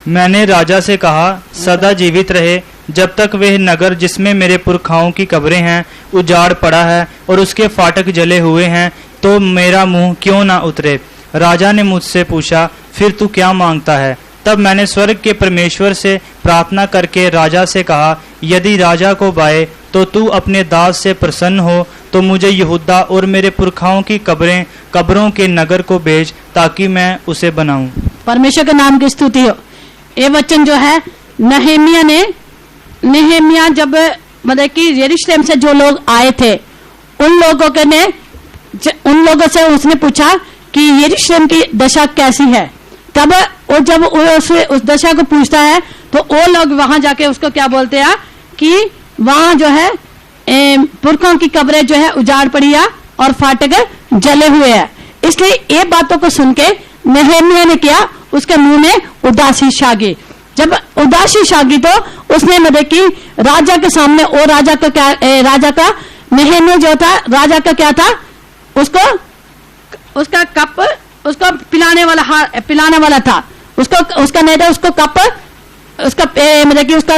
मैंने राजा से कहा, सदा जीवित रहे, जब तक वह नगर जिसमें मेरे पुरखाओं की कब्रें हैं उजाड़ पड़ा है और उसके फाटक जले हुए हैं, तो मेरा मुंह क्यों ना उतरे। राजा ने मुझसे पूछा, फिर तू क्या मांगता है? तब मैंने स्वर्ग के परमेश्वर से प्रार्थना करके राजा से कहा, यदि राजा को बाए तो तू अपने दास से प्रसन्न हो तो मुझे यहूदा और मेरे पुरखाओं की कब्रों के नगर को भेज, ताकि मैं उसे बनाऊं। परमेश्वर के नाम की स्तुति हो। ये वचन जो है नेहेमिया जब मतलब कि यरूशलेम से जो लोग आए थे उन लोगों से उसने पूछा कि यरूशलेम की दशा कैसी है। तब वो जब उस दशा को पूछता है तो वो लोग वहां जाके उसको क्या बोलते हैं कि वहां जो है पुरखों की कब्रें जो है उजाड़ पड़ी है और फाटक जले हुए हैं। इसलिए ये बातों को सुन के नेहेमिया ने किया, उसके मुंह में उदासी छा गई। जब उदासी छा गई तो उसने मतलब कि राजा के सामने, वो राजा का नेहेमिया जो था, राजा का क्या था, उसका कप उसको पिलाने वाला था, उसका नहीं था, उसको कप उसका मतलब कि उसका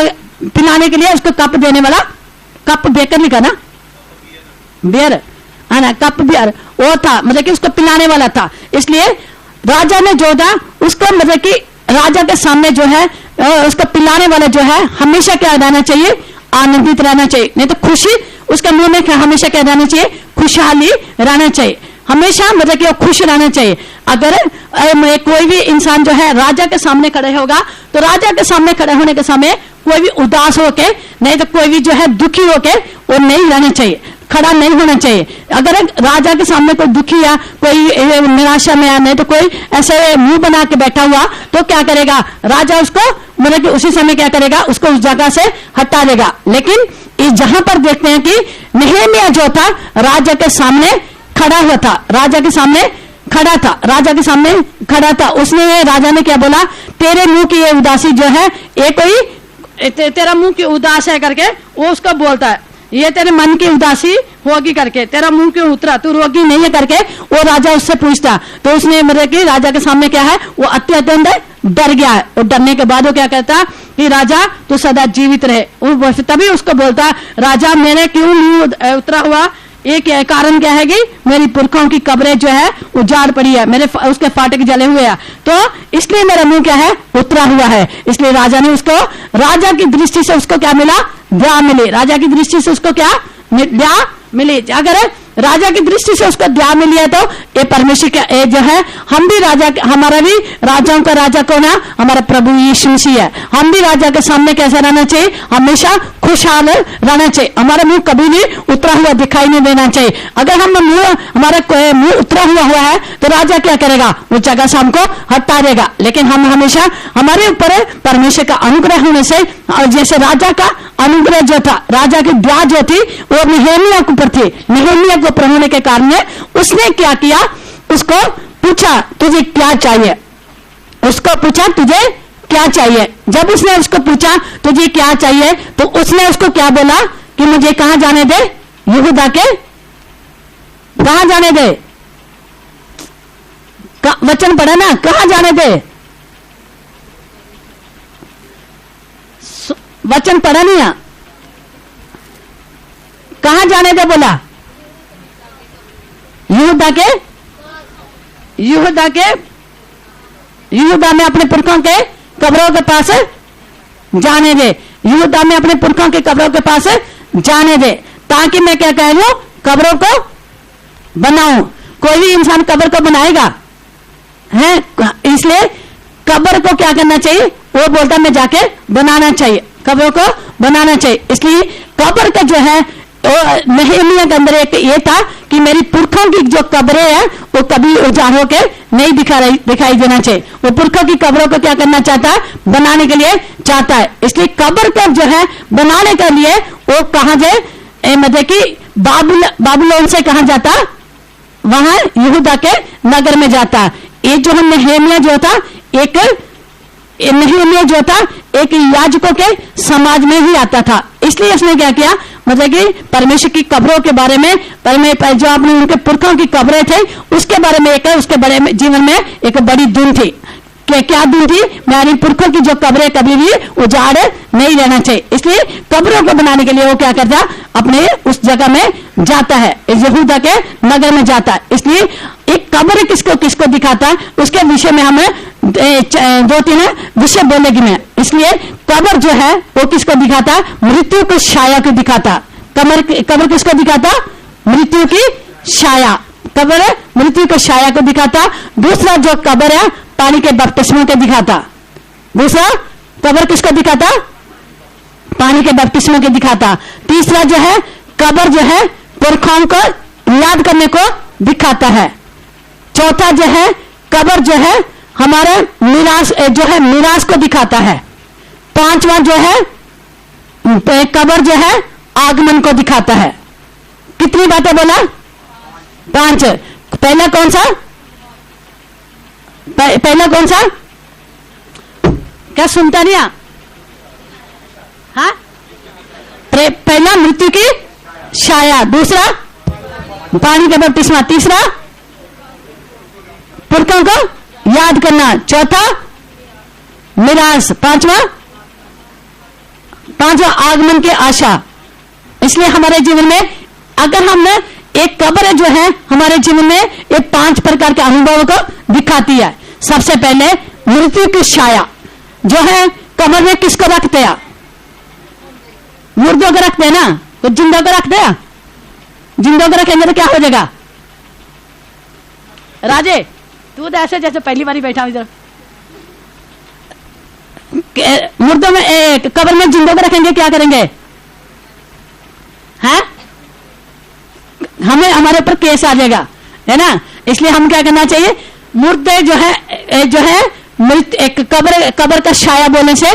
पिलाने के लिए उसको कप देने वाला, कप बेकर लिखा ना, बियर है ना, कप बियर वो था, मतलब कि उसको पिलाने वाला था। इसलिए राजा ने जो था उसको मतलब कि राजा के सामने जो है उसको पिलाने वाला जो है हमेशा क्या रहना चाहिए, आनंदित रहना चाहिए, नहीं तो खुशी उसके मुंह में हमेशा क्या रहना चाहिए, खुशहाली रहना चाहिए, हमेशा मतलब कि खुश रहना चाहिए। अगर कोई भी इंसान जो है राजा के सामने खड़े होगा तो राजा के सामने खड़े होने के समय कोई भी उदास होके, नहीं तो कोई भी जो है दुखी होके वो नहीं रहना चाहिए, खड़ा नहीं होना चाहिए। अगर राजा के सामने कोई दुखी या कोई निराशा में, नहीं तो कोई ऐसे मुंह बना के बैठा हुआ तो क्या करेगा, राजा उसको मतलब कि उसी समय क्या करेगा, उसको उस जगह से हटा देगा। लेकिन इस जहां पर देखते हैं कि नेहेमिया जो था राजा के सामने खड़ा हुआ था, राजा के सामने खड़ा था। उसने, राजा ने क्या बोला, तेरे मुंह की ये उदासी जो है, ये कोई तेरा मुंह की उदास है करके वो उसको बोलता है, ये तेरे मन की उदासी होगी करके, तेरा मुंह क्यों उतरा, तू रोगी नहीं है करके वो राजा उससे पूछता। तो उसने मतलब कि राजा के सामने क्या है, वो अत्यंत डर गया है। और डरने के बाद वो क्या कहता कि राजा तू सदा जीवित रहे। तभी उसको बोलता, राजा मेरे क्यों मुंह उतरा हुआ, एक कारण क्या है कि मेरी पुरखों की कब्रें जो है उजाड़ पड़ी है, मेरे उसके फाटक जले हुए हैं, तो इसलिए मेरा मुंह क्या है, उतरा हुआ है। इसलिए राजा ने उसको, राजा की दृष्टि से उसको क्या मिला, दया मिली। राजा की दृष्टि से उसको क्या दया मिली। अगर राजा की दृष्टि से उसको दया मिली है तो ये परमेश्वर का जो है, हम भी राजा, हमारा भी राजाओं का राजा कौन है, हमारा प्रभु यीशु मसीह है। हम भी राजा के सामने कैसा रहना चाहिए, हमेशा खुशहाल रहना चाहिए, हमारा मुंह कभी भी उतरा हुआ दिखाई नहीं देना चाहिए। अगर हमारा मुंह उतरा हुआ है तो राजा क्या करेगा, उस जगह से हमको हटा देगा। लेकिन हम हमेशा हमारे ऊपर परमेश्वर का अनुग्रह होने से, जैसे राजा का अनुग्रह जो था, राजा की दया जो थी वो नेहेमिया के ऊपर थी। नेहेमिया को ऊपर होने के कारण उसने क्या किया, उसको पूछा तुझे क्या चाहिए, उसको पूछा तुझे क्या चाहिए। जब उसने उसको पूछा तुझे क्या चाहिए तो उसने उसको क्या बोला कि मुझे कहां जाने दे, यहूदा के कहां जाने दे, वचन पढ़ा ना, कहां जाने दे, वचन पढ़ा नहीं है, कहां जाने दे बोला, यहूदा में अपने पुरखों के कब्रों के पास जाने दे, यहूदा में अपने पुरखों के कब्रों के पास जाने दे, ताकि मैं क्या कह लूं, कब्रों को बनाऊं। कोई भी इंसान कब्र को बनाएगा है, इसलिए कब्र को क्या करना चाहिए, वो बोलता मैं जाके बनाना चाहिए, कब्रों को बनाना चाहिए। इसलिए कब्र का जो है तो नेहेमिया के अंदर एक ये था कि मेरी पुरखों की जो कब्रें हैं वो कभी उजाड़ होके नहीं दिखाई देना चाहिए। वो पुरखों की कब्रों को क्या करना चाहता है, बनाने के लिए चाहता है। इसलिए कब्र को जो है बनाने के लिए वो कहां जाए, मतलब कि बाबुलोन से कहां जाता, वहां यहूदा के नगर में जाता। ये जो हम नेहेमिया जो था, नेहेमिया जो था एक याजकों के समाज में ही आता था। इसलिए उसने क्या किया, मतलब कि परमेश्वर की कब्रों के बारे में, जो आपने उनके पुरखों की कब्रें थे उसके बारे में, उसके बड़े जीवन में एक बड़ी धुन थी क्या दिन थी, मेरे पुरखों की जो कब्रें कभी भी उजाड़ नहीं रहना चाहिए। इसलिए कब्रों को बनाने के लिए वो क्या करता, अपने उस जगह में जाता है, यहूदा के नगर में जाता है। इसलिए एक कब्र किसको किसको दिखाता है, उसके विषय में हमें 2-3 विषय बोलेगी मैं। इसलिए कब्र जो है वो किसको दिखाता, मृत्यु को छाया को दिखाता। कब्र किसको दिखाता, मृत्यु की छाया। कब्र मृत्यु को छाया को दिखाता। दूसरा जो कब्र है पानी के बपतिस्मे को दिखाता। दूसरा कब्र किसको दिखाता, पानी के बपतिस्मे को दिखाता। तीसरा जो है कब्र जो है पुरखों को याद करने को दिखाता है। चौथा जो है कब्र जो है हमारे मिरास को दिखाता है। पांचवा जो है कब्र जो है आगमन को दिखाता है। कितनी बातें बोला, 5। पहला कौन सा, पहला कौन सा, क्या सुनता नहीं? हाँ, पहला मृत्यु की छाया, दूसरा पानी का बपतिस्मा, तीसरा पुरखों को याद करना, चौथा मिरास, पांचवा आगमन की आशा। इसलिए हमारे जीवन में अगर हमने एक कब्र जो है हमारे जीवन में ये 5 प्रकार के अनुभवों को दिखाती है। सबसे पहले मृत्यु की छाया जो है, कब्र में किसको रखते हैं, मुर्दों को रखते हैं ना, तो जिंदों को रखते हैं। जिंदों को रखेंगे तो क्या हो जाएगा? राजे तू तो ऐसे जैसे पहली बारी बैठा इधर, मुर्दों में कब्र में जिंदों को रखेंगे, क्या करेंगे? हैं? हमें हमारे ऊपर केस आ जाएगा, है ना। इसलिए हम क्या करना चाहिए, मुर्दे जो है एक कब्र का छाया बोलने से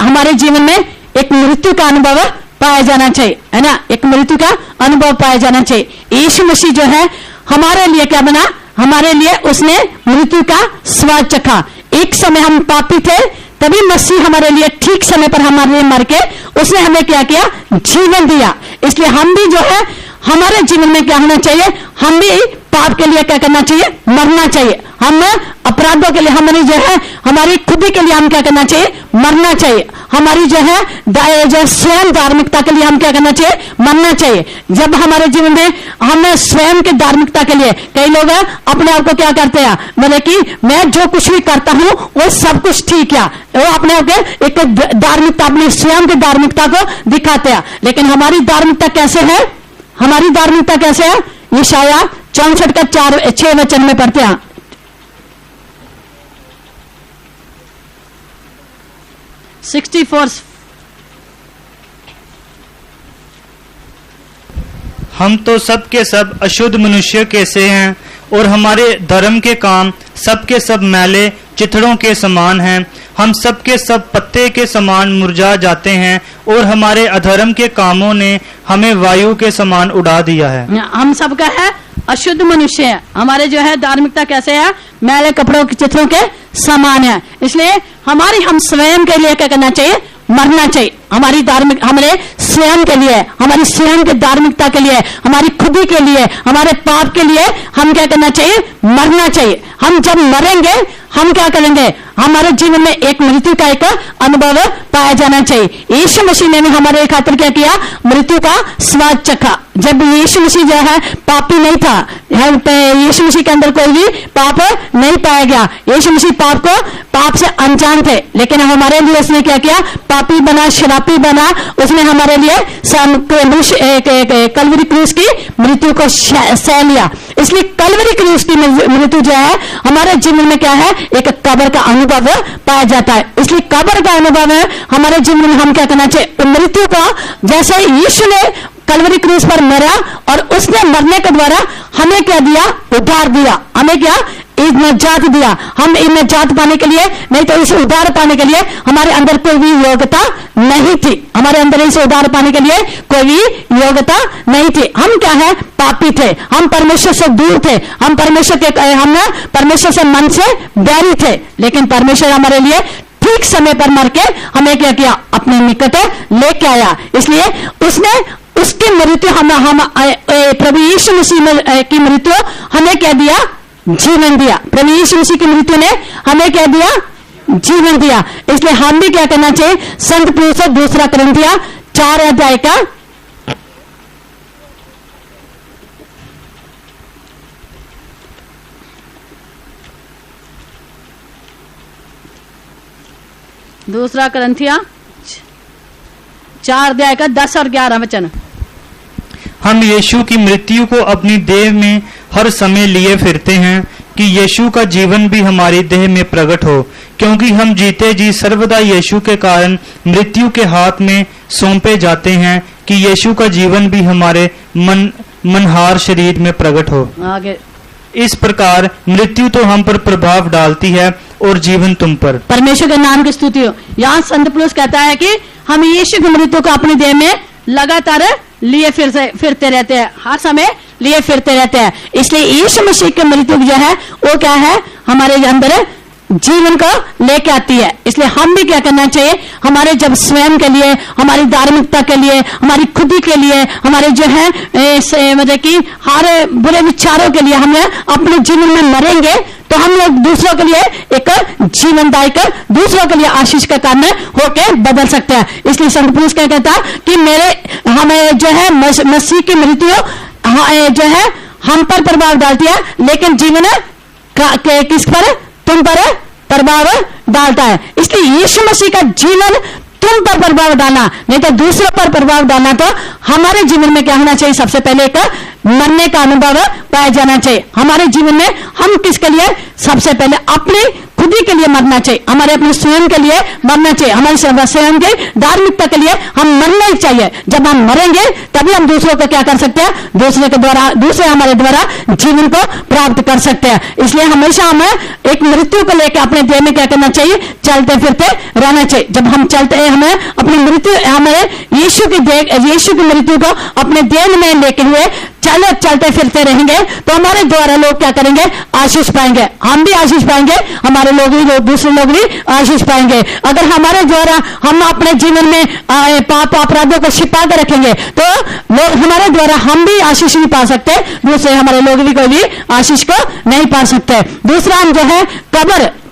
हमारे जीवन में एक मृत्यु का अनुभव पाया जाना चाहिए, है ना। एक मृत्यु का अनुभव पाया जाना चाहिए। यीशु मसीह जो है हमारे लिए क्या बना, हमारे लिए उसने मृत्यु का स्वाद चखा। एक समय हम पापी थे, तभी मसीह हमारे लिए ठीक समय पर हमारे लिए मर के उसने हमें क्या किया, जीवन दिया। इसलिए हम भी जो है हमारे जीवन में क्या होना चाहिए, हम भी पाप के लिए क्या करना चाहिए, मरना चाहिए। हम अपराधों के लिए हमारी जो है हमारी खुदी के लिए हम क्या करना चाहिए, मरना चाहिए। हमारी जो है स्वयं धार्मिकता के लिए हम क्या करना चाहिए, मरना चाहिए। जब हमारे जीवन में हमें स्वयं की धार्मिकता के लिए, कई लोग अपने आप को क्या करते हैं, मतलब कि मैं जो कुछ भी करता हूं वो सब कुछ ठीक है, वो अपने आप के एक धार्मिकता, अपनी स्वयं की धार्मिकता को दिखाते हैं। लेकिन हमारी धार्मिकता कैसे है, हमारी धार्मिकता कैसे है, यशायाह 64 का 4-6 वचन में पढ़ते हैं। 64 हम तो सब के सब अशुद्ध मनुष्य कैसे हैं, और हमारे धर्म के काम सब के सब मैले चिथड़ों के समान हैं। हम सब के सब पत्ते के समान मुरझा जाते हैं, और हमारे अधर्म के कामों ने हमें वायु के समान उड़ा दिया है। हम सब का है अशुद्ध मनुष्य है। हमारे जो है धार्मिकता कैसे है, मैले कपड़ों के चित्रों के समान है। इसलिए हम स्वयं के लिए क्या करना चाहिए, मरना चाहिए। हमारी धार्मिक, हमारे स्वयं के लिए, हमारी स्वयं की धार्मिकता के लिए, हमारी खुदी के लिए, हमारे पाप के लिए हम क्या करना चाहिए, मरना चाहिए। हम जब मरेंगे हम क्या करेंगे, हमारे जीवन में एक मृत्यु का एक अनुभव पाया जाना चाहिए। यीशु मसीह ने हमारे खातिर क्या किया, मृत्यु का स्वाद चखा। जब यीशु मसीह जो है पापी नहीं था, यीशु मसीह के अंदर कोई भी पाप नहीं पाया गया। यीशु मसीह पाप से अनजान थे, लेकिन हमारे लिए उसने क्या किया, पापी बना, शराबी बना। उसने हमारे लिए कलवरी क्रूस की मृत्यु को सह लिया। इसलिए कलवरी क्रूस की मृत्यु जो है हमारे जीवन में क्या है, एक कब्र का अनुभव पाया जाता है। इसलिए कब्र का अनुभव है हमारे जीवन में हम क्या करना चाहिए, मृत्यु का, जैसे यीशु ने कलवरी क्रूस पर मरा और उसने मरने के द्वारा हमें क्या दिया, उद्धार दिया। हमें क्या, नजात दिया। हम नजात पाने के लिए, नहीं तो इसे उद्धार पाने के लिए हमारे अंदर कोई भी योग्यता नहीं थी। हमारे अंदर इसे उद्धार पाने के लिए कोई भी योग्यता नहीं थी। हम क्या है, पापी थे, हम परमेश्वर से दूर थे, हम परमेश्वर से मन से बैरी थे। लेकिन परमेश्वर हमारे लिए ठीक समय पर मर के हमें क्या किया, अपने निकट लेके आया। इसलिए उसकी मृत्यु प्रभु यीशु मसीह की मृत्यु हमें क्या दिया, जीवन दिया। प्रभु यीशु मसीह की मृत्यु ने हमें क्या दिया, जीवन दिया। इसलिए हम भी क्या करना चाहिए, संत पौलुस दूसरा कुरिन्थियों 4 अध्याय का 2 कुरिन्थियों 4 अध्याय का 10 और 11 वचन। हम यीशु की मृत्यु को अपनी देह में हर समय लिए फिरते हैं कि यीशु का जीवन भी हमारी देह में प्रकट हो, क्योंकि हम जीते जी सर्वदा यीशु के कारण मृत्यु के हाथ में सौंपे जाते हैं कि यीशु का जीवन भी हमारे मनहार शरीर में प्रकट हो। आगे इस प्रकार मृत्यु तो हम पर प्रभाव डालती है और जीवन तुम पर। परमेश्वर के नाम की स्तुति हो। यहाँ संत पौलुस कहता है कि हम यीशु की मृत्यु को अपनी देह में लगातार लिए फिरते रहते हैं, हर समय लिए फिरते रहते हैं। इसलिए यीशु मसीह की मृत्यु जो है वो क्या है, हमारे अंदर जीवन को लेके आती है। इसलिए हम भी क्या करना चाहिए, हमारे जब स्वयं के लिए, हमारी धार्मिकता के लिए, हमारी खुदी के लिए, हमारे जो है मतलब कि हर बुरे विचारों के लिए हम अपने जीवन में मरेंगे तो हम लोग दूसरों के लिए एक जीवनदायक, दूसरों के लिए आशीष का कारण होके बदल सकते हैं। इसलिए संत पौलुस क्या कहता कि हमें जो है मसीह की मृत्यु जो है हम पर प्रभाव डालती है, लेकिन जीवन किस पर, तुम पर प्रभाव डालता है। इसलिए यीशु मसीह का जीवन तुम पर प्रभाव डालना, नहीं तो दूसरों पर प्रभाव डालना, तो हमारे जीवन में क्या होना चाहिए, सबसे पहले एक मरने का अनुभव पाया जाना चाहिए। हमारे जीवन में हम किसके लिए, सबसे पहले अपने खुदी के लिए मरना चाहिए, हमारे अपने स्वयं के लिए मरना चाहिए, हमारे स्वयं के धार्मिकता के लिए हम मरना ही चाहिए। जब हम मरेंगे तभी हम दूसरों को क्या कर सकते हैं, दूसरे हमारे द्वारा जीवन को प्राप्त कर सकते हैं। इसलिए हमेशा हमें एक मृत्यु को लेकर अपने देह में क्या करना चाहिए, चलते फिरते रहना चाहिए। जब हम चलते हैं, हमें अपनी मृत्यु, हमें यीशु की मृत्यु को अपने देह में लेके हुए चलते फिरते रहेंगे तो हमारे द्वारा लोग क्या करेंगे, आशीष पाएंगे। हम भी आशीष पाएंगे, हमारे दूसरे लोग भी आशीष पाएंगे। अगर हमारे द्वारा हम अपने जीवन में पाप अपराधों को छिपा कर रखेंगे तो लोग हमारे द्वारा हम भी आशीष नहीं पा सकते, दूसरे हमारे लोग भी कोई भी आशीष को नहीं पा सकते। दूसरा हम जो है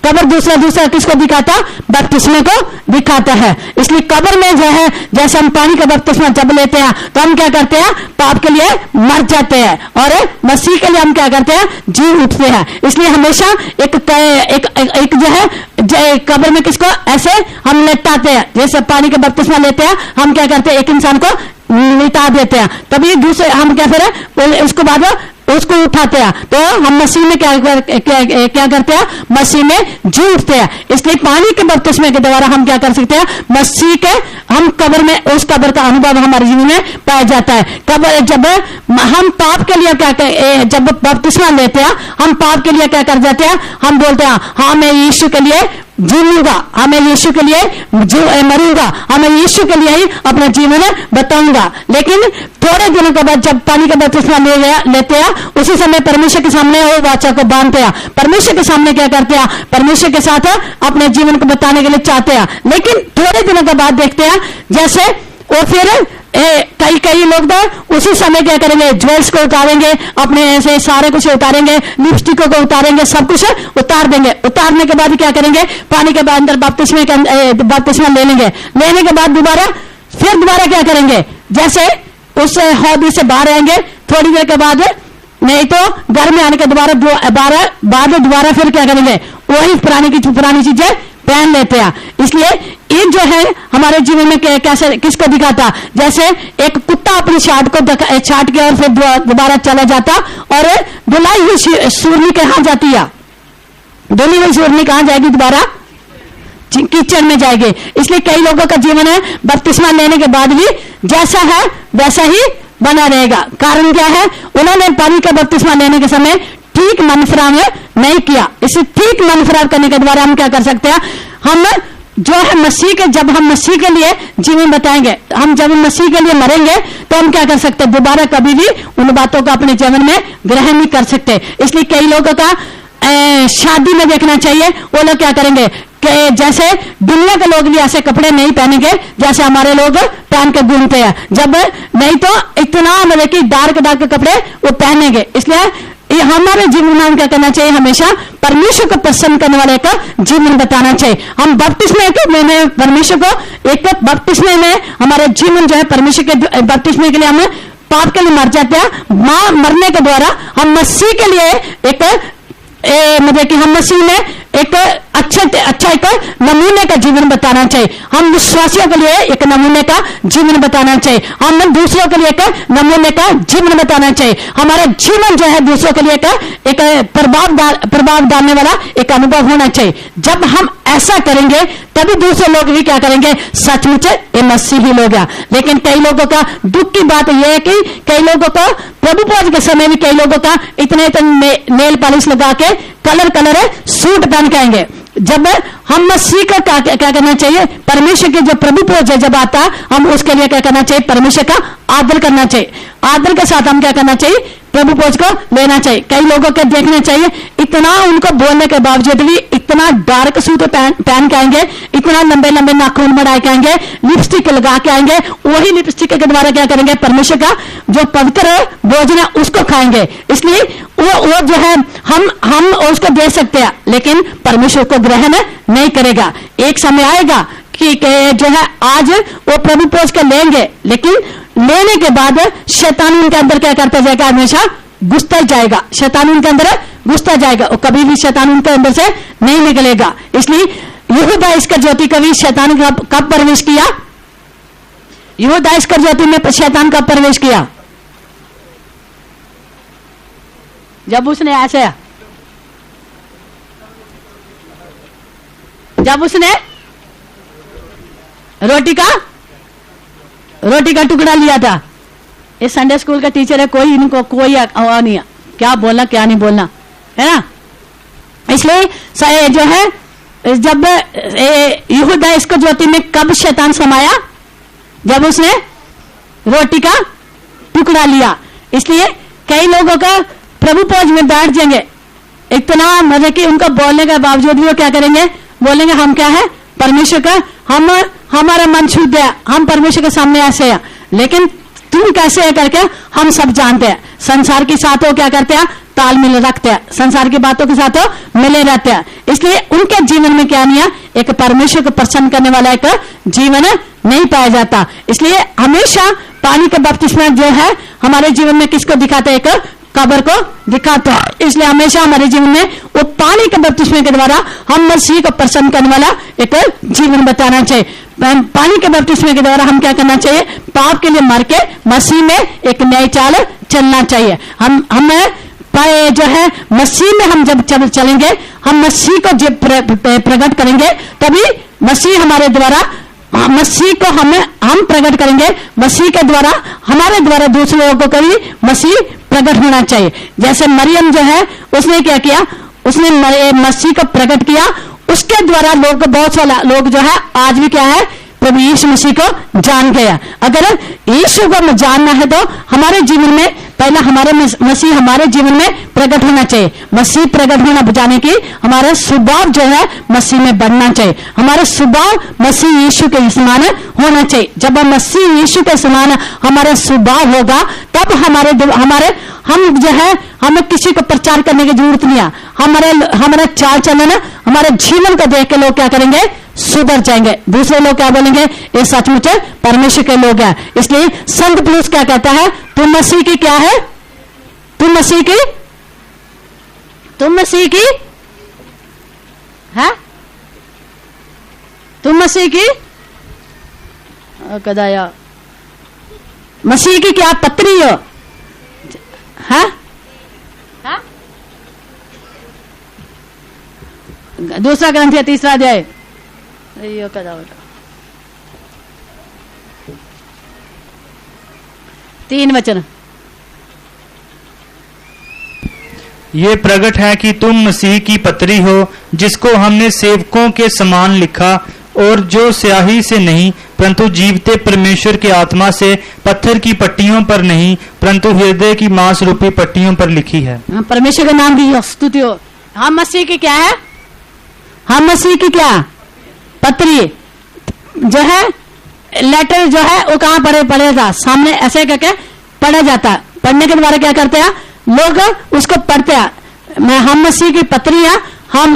कब्र दूसरा किसको दिखाता, बपतिस्मे को दिखाता है। इसलिए कब्र में जो है, जैसे हम पानी का बपतिस्मा जब लेते हैं तो हम क्या करते हैं, पाप के लिए मर जाते हैं और मसीह के लिए हम क्या करते हैं, जी उठते हैं। इसलिए हमेशा एक जो है कब्र में किसको ऐसे हम लेटाते हैं, जैसे पानी का बपतिस्मा लेते हैं, हम क्या करते हैं, एक इंसान को लिटा देते हैं, तभी दूसरे हम क्या फिर उसको बाद उसको उठाते हैं, तो हम मसीह में क्या करते हैं, मसीह में जी उठते हैं। इसलिए पानी के बपतिस्मे के द्वारा हम क्या कर सकते हैं, मसीह के हम कब्र में, उस कब्र का अनुभव हमारे जीवन में पाया जाता है। कब्र जब हम पाप के लिए जब बपतिस्मा लेते हैं, हम पाप के लिए क्या कर जाते हैं, हम बोलते हैं हाँ मैं यीशु के लिए जीऊंगा, हमें यीशु के लिए मरूंगा, हमें यीशु के लिए ही अपना जीवन बताऊंगा। लेकिन थोड़े दिनों के बाद जब पानी का बपतिस्मा लेते हैं, उसी समय परमेश्वर के सामने वो वाचा को बांधते हैं, परमेश्वर के सामने क्या करते हैं, परमेश्वर के साथ अपने जीवन को बताने के लिए चाहते हैं। लेकिन थोड़े दिनों के बाद देखते हैं जैसे और फिर कई लोग तो उसी समय क्या करेंगे, ज्वेल्स को उतारेंगे, अपने ऐसे सारे कुछ उतारेंगे, लिपस्टिकों को उतारेंगे, सब कुछ उतार देंगे। उतारने के बाद क्या करेंगे, पानी के अंदर बपतिस्मा ले लेंगे। लेने के बाद दोबारा क्या करेंगे, जैसे उस हौदी से बाहर आएंगे, थोड़ी देर के बाद नहीं तो घर में आने के दोबारा फिर क्या करेंगे, वही पुरानी चीजें पहन लेते हैं। इसलिए ये जो है हमारे जीवन में कैसे किसको दिखाता, जैसे एक कुत्ता अपनी छाट के और फिर दोबारा चला जाता और धुलाई हुई सूरनी कहाँ जाती है, धुली हुई सूरनी कहाँ जाएगी, दोबारा कीचड़ में जाएगी। इसलिए कई लोगों का जीवन है बपतिस्मा लेने के बाद भी जैसा है वैसा ही बना रहेगा। कारण क्या है, उन्होंने पानी का बपतिस्मा लेने के समय ठीक मन फिराव नहीं किया। इसे ठीक मन फिराव करने के द्वारा हम क्या कर सकते हैं, हम जो है जब हम मसीह के लिए जीवन बताएंगे, हम जब मसीह के लिए मरेंगे तो हम क्या कर सकते हैं, दोबारा कभी भी उन बातों को अपने जीवन में ग्रहण नहीं कर सकते। इसलिए कई लोगों का शादी में देखना चाहिए, वो लोग क्या करेंगे कि जैसे दुनिया के लोग भी ऐसे कपड़े नहीं पहनेंगे जैसे हमारे लोग पहन के घूमते हैं, जब नहीं तो इतना मतलब कि डार्क कपड़े वो पहनेंगे। इसलिए ये हमारे जीवन में हम क्या करना चाहिए, हमेशा परमेश्वर को प्रसन्न करने वाले का जीवन बताना चाहिए। हम बपतिस्मे में परमेश्वर को एक बपतिस्मे में हमारे जीवन जो है परमेश्वर के बपतिस्मे के लिए हम पाप के लिए मर जाते हैं। मरने के द्वारा हम मसीह के लिए एक मतलब कि हम मसीह में एक अच्छा एक नमूने का जीवन बताना चाहिए। हम विश्वासियों के लिए एक नमूने का जीवन बताना चाहिए। हम दूसरों के लिए एक नमूने का जीवन बताना चाहिए। हमारा जीवन जो है दूसरों के लिए एक प्रभाव डालने वाला एक अनुभव होना चाहिए। जब हम ऐसा करेंगे तभी दूसरे लोग भी क्या करेंगे, सचमुच ये मसीही लोग हैं। लेकिन कई लोगों का दुख की बात यह है कि कई लोगों का प्रभु पहुंच के समय भी कई लोगों का इतने नेल पॉलिश लगा के कलर सूट पहन के आएंगे। जब हम मसीह का क्या करना चाहिए, परमेश्वर के जो प्रभु पहुंच जब आता हम उसके लिए क्या करना चाहिए, परमेश्वर का आदर करना चाहिए। आदर के साथ हम क्या करना चाहिए, प्रभु पहुंच को लेना चाहिए। कई लोगों को देखना चाहिए इतना उनको बोलने के बावजूद भी इतना डार्क सूट पहन के आएंगे, इतना लंबे लंबे नाखून बढ़ा के आएंगे, लिपस्टिक लगा के आएंगे। वही लिपस्टिक के द्वारा क्या करेंगे, परमेश्वर का जो पवित्र भोजन है उसको खाएंगे। इसलिए वो जो है हम उसको दे सकते हैं लेकिन परमेश्वर को ग्रहण नहीं करेगा। एक समय आएगा कि जो है आज वो प्रभु पहुंच के लेंगे, लेकिन लेने के बाद शैतान उनके अंदर क्या करता जाएगा, हमेशा घुसता जाएगा। शैतान उनके अंदर घुसता जाएगा और कभी भी शैतान उनके अंदर से नहीं निकलेगा। इसलिए यहूदा इस्करियोती कभी शैतान कब प्रवेश किया, यहूदा इस्करियोती में शैतान कब प्रवेश किया, जब उसने रोटी का टुकड़ा लिया था। ये संडे स्कूल का टीचर है, कोई इनको कोई नहीं है क्या बोलना क्या नहीं बोलना, है ना। इसलिए जो है जब यहूदा इस्करियोती में कब शैतान समाया, जब उसने रोटी का टुकड़ा लिया। इसलिए कई लोगों का प्रभु पहुंच में बैठ जाएंगे, इतना मतलब कि उनको बोलने के बावजूद भी वो क्या करेंगे, बोलेंगे हम क्या है, परमेश्वर का हमारा मन शुद्ध है, हम परमेश्वर के सामने ऐसे हैं। लेकिन तुम कैसे है करके हम सब जानते हैं। संसार के साथ वो क्या करते हैं, तालमेल रखते हैं, संसार की बातों के साथ वो मिले रहते हैं। इसलिए उनके जीवन में क्या नहीं है, एक परमेश्वर को प्रसन्न करने वाला एक जीवन नहीं पाया जाता। इसलिए हमेशा पानी का बपतिस्मा जो है हमारे जीवन में किसको दिखाता है, एक कब्र को दिखाता है। इसलिए हमेशा हमारे जीवन में वो पानी के बपतिस्मे के द्वारा हम मसीह को प्रसन्न करने वाला एक जीवन बताना चाहिए। पानी के बपतिस्मे के द्वारा हम क्या करना चाहिए, पाप के लिए मर के मसीह में एक नई चाल चलना चाहिए। हमें जो है मसीह में हम जब चलेंगे, हम मसीह को जब प्रकट करेंगे तभी मसीह हमारे द्वारा, मसीह को हम प्रकट करेंगे। मसीह के द्वारा हमारे द्वारा दूसरे लोगों को भी मसीह प्रकट होना चाहिए। जैसे मरियम जो है उसने क्या किया, उसने मसीह को प्रकट किया, उसके द्वारा बहुत सारे लोग जो है आज भी क्या है, प्रभु यीशु मसीह को जान गया। अगर यीशु को जानना है तो हमारे जीवन में पहला हमारे मसीह हमारे जीवन में प्रकट होना चाहिए। मसीह प्रकट होना बजाने की हमारा स्वभाव जो है मसीह में बनना चाहिए। हमारा स्वभाव मसीह यीशु के समान होना चाहिए। जब हम मसीह यीशु के समान हमारा स्वभाव होगा तब हम जो है हमें किसी को प्रचार करने की जरूरत नहीं है। हमारा चाल चलन, हमारे जीवन को देख के लोग क्या करेंगे, सुधर जाएंगे। दूसरे लोग क्या बोलेंगे, ये सचमुच परमेश्वर के लोग हैं। इसलिए संत पुरुष क्या कहता है, तुम मसीह की क्या है, तुम मसीह की है, तुम मसीह की कदाया मसीह की क्या पत्री हो, है? दूसरा ग्रंथ 3 अध्याय 3 वचन। ये प्रकट है कि तुम मसीह की पत्री हो, जिसको हमने सेवकों के समान लिखा, और जो स्याही से नहीं परंतु जीवते परमेश्वर के आत्मा से पत्थर की पट्टियों पर नहीं परंतु हृदय की मांस रूपी पट्टियों पर लिखी है। परमेश्वर का नाम की स्तुति हो। हम मसीह की क्या है, हम मसीह की क्या पत्री जो है, लेटर जो है वो कहाँ पढ़ा था, सामने ऐसे करके पढ़ा जाता है। पढ़ने के द्वारा क्या करते हैं, लोग उसको पढ़ते हैं। हम मसीह की पत्रियां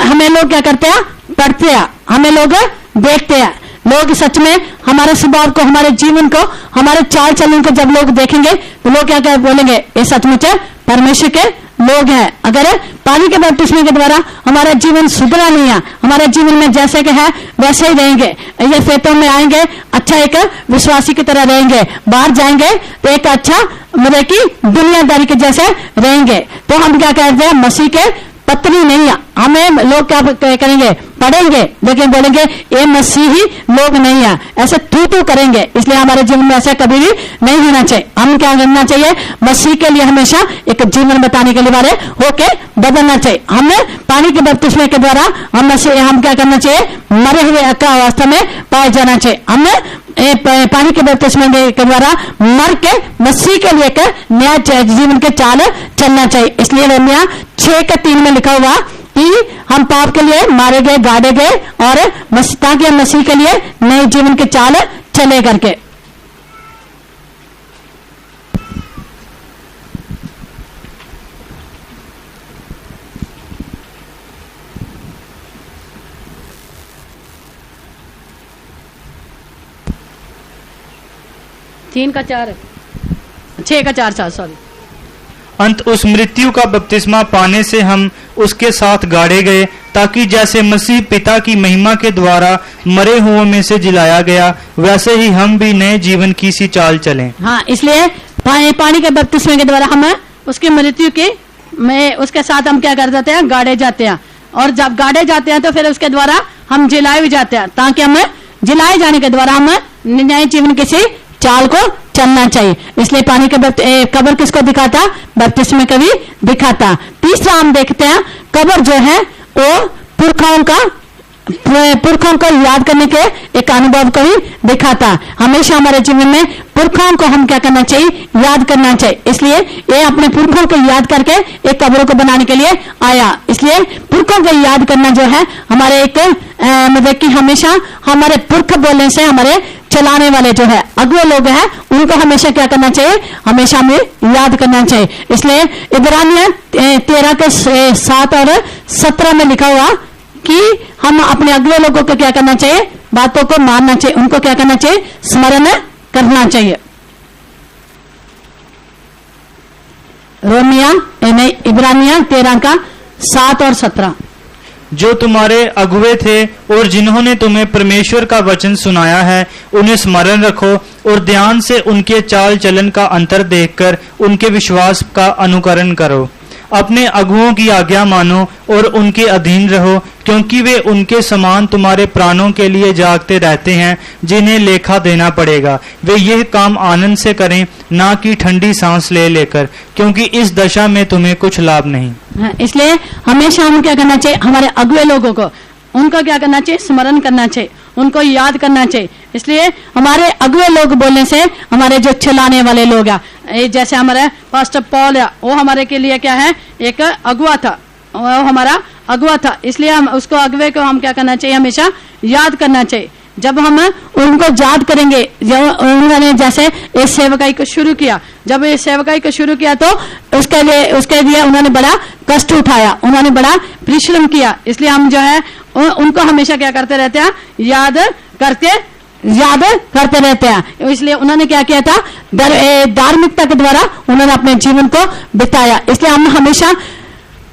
हमें लोग क्या करते हैं, पढ़ते हैं, हमें लोग देखते हैं। लोग सच में हमारे स्वभाव को, हमारे जीवन को, हमारे चाल चलन को जब लोग देखेंगे तो लोग क्या क्या बोलेंगे, ये सचमुच परमेश्वर के लोग हैं। अगर पानी के बपतिस्मे के द्वारा हमारा जीवन सुधरा नहीं है, हमारे जीवन में जैसे कि है वैसे ही रहेंगे, ये फेतों में आएंगे, अच्छा एक विश्वासी की तरह रहेंगे, बाहर जाएंगे तो एक अच्छा मतलब कि दुनियादारी के जैसे रहेंगे। तो हम क्या कहते हैं, मसीह के पत्नी नहीं है। हमें लोग क्या करेंगे, पढ़ेंगे लेकिन बोलेंगे ये मसीही लोग नहीं है, ऐसे तू करेंगे। इसलिए हमारे जीवन में ऐसा कभी भी नहीं होना चाहिए। हम क्या करना चाहिए, मसीह के लिए हमेशा एक जीवन बताने के लिए वाले होके बदलना चाहिए। हमें पानी के बपतिस्मे के द्वारा हम क्या करना चाहिए, मरे हुए का अवस्था में पाए जाना चाहिए। हमें पानी के बपतिस्मे के द्वारा मर के मसीह के लिए नया जीवन के चाल चलना चाहिए। इसलिए रोमिया 6:3 में लिखा हुआ कि हम पाप के लिए मारे गए, गाड़े गए, और ताकि हम मसीह के लिए नए जीवन के चाल चले करके। तीन का 4 6 का 4 सॉरी। अंत उस मृत्यु का बपतिस्मा पाने से हम उसके साथ गाड़े गए, ताकि जैसे मसीह पिता की महिमा के द्वारा मरे हुओं में से जिलाया गया, वैसे ही हम भी नए जीवन की सी चाल चलें। हाँ, इसलिए पानी के बपतिस्मे के द्वारा हम उसकी मृत्यु की में उसके साथ हम क्या कर देते हैं, गाड़े जाते हैं। और जब गाड़े जाते हैं तो फिर उसके द्वारा हम जिलाए भी जाते हैं, ताकि हम जिलाए जाने के द्वारा हम नए जीवन किसी चाल को चलना चाहिए। इसलिए पानी के कब्र किसको दिखाता, बपतिस्मे को भी दिखाता। तीसरा हम देखते हैं, कब्र जो है वो पुरखों को याद करने के एक अनुभव को भी दिखाता। हमेशा हमारे जीवन में पुरखों को हम क्या करना चाहिए, याद करना चाहिए। इसलिए ये अपने पुरखों को याद करके एक कब्र को बनाने के लिए आया। इसलिए पुरखों को याद करना जो है हमारे एक मतलब कि हमेशा हमारे पुरख बोलने से हमारे चलाने वाले जो है अगले लोग हैं, उनको हमेशा क्या करना चाहिए, हमेशा हमें याद करना चाहिए। इसलिए इब्रानियों 13 के 7 और 17 में लिखा हुआ कि हम अपने अगले लोगों को क्या करना चाहिए, बातों को मानना चाहिए, उनको क्या करना चाहिए, स्मरण करना चाहिए। इब्रानियों 13 का 7 और 17। जो तुम्हारे अगुवे थे और जिन्होंने तुम्हें परमेश्वर का वचन सुनाया है, उन्हें स्मरण रखो और ध्यान से उनके चाल चलन का अंतर देखकर उनके विश्वास का अनुकरण करो। अपने अगुओं की आज्ञा मानो और उनके अधीन रहो, क्योंकि वे उनके समान तुम्हारे प्राणों के लिए जागते रहते हैं, जिन्हें लेखा देना पड़ेगा। वे यह काम आनंद से करें, ना कि ठंडी सांस ले लेकर, क्योंकि इस दशा में तुम्हें कुछ लाभ नहीं। इसलिए हमेशा हम क्या करना चाहिए, हमारे अगुए लोगों को उनको क्या करना चाहिए, स्मरण करना चाहिए, उनको याद करना चाहिए। इसलिए हमारे अगुए लोग बोलने से हमारे जो चलाने वाले लोग हैं, जैसे हमारे पास्टर पॉल है, वो हमारे के लिए क्या है, एक अगुआ था, वो हमारा अगुआ था। इसलिए हम उसको अगुए को हम क्या करना चाहिए, हमेशा याद करना चाहिए। जब हम उनको याद करेंगे, जब उन्होंने जैसे इस सेवकाई को शुरू किया, जब इस सेवकाई को शुरू किया तो उसके लिए उन्होंने बड़ा कष्ट उठाया, उन्होंने बड़ा परिश्रम किया। इसलिए हम जो है उनको हमेशा क्या करते रहते हैं, याद करते रहते हैं। इसलिए उन्होंने क्या किया था, धार्मिकता के द्वारा उन्होंने अपने जीवन को बिताया। इसलिए हम हमेशा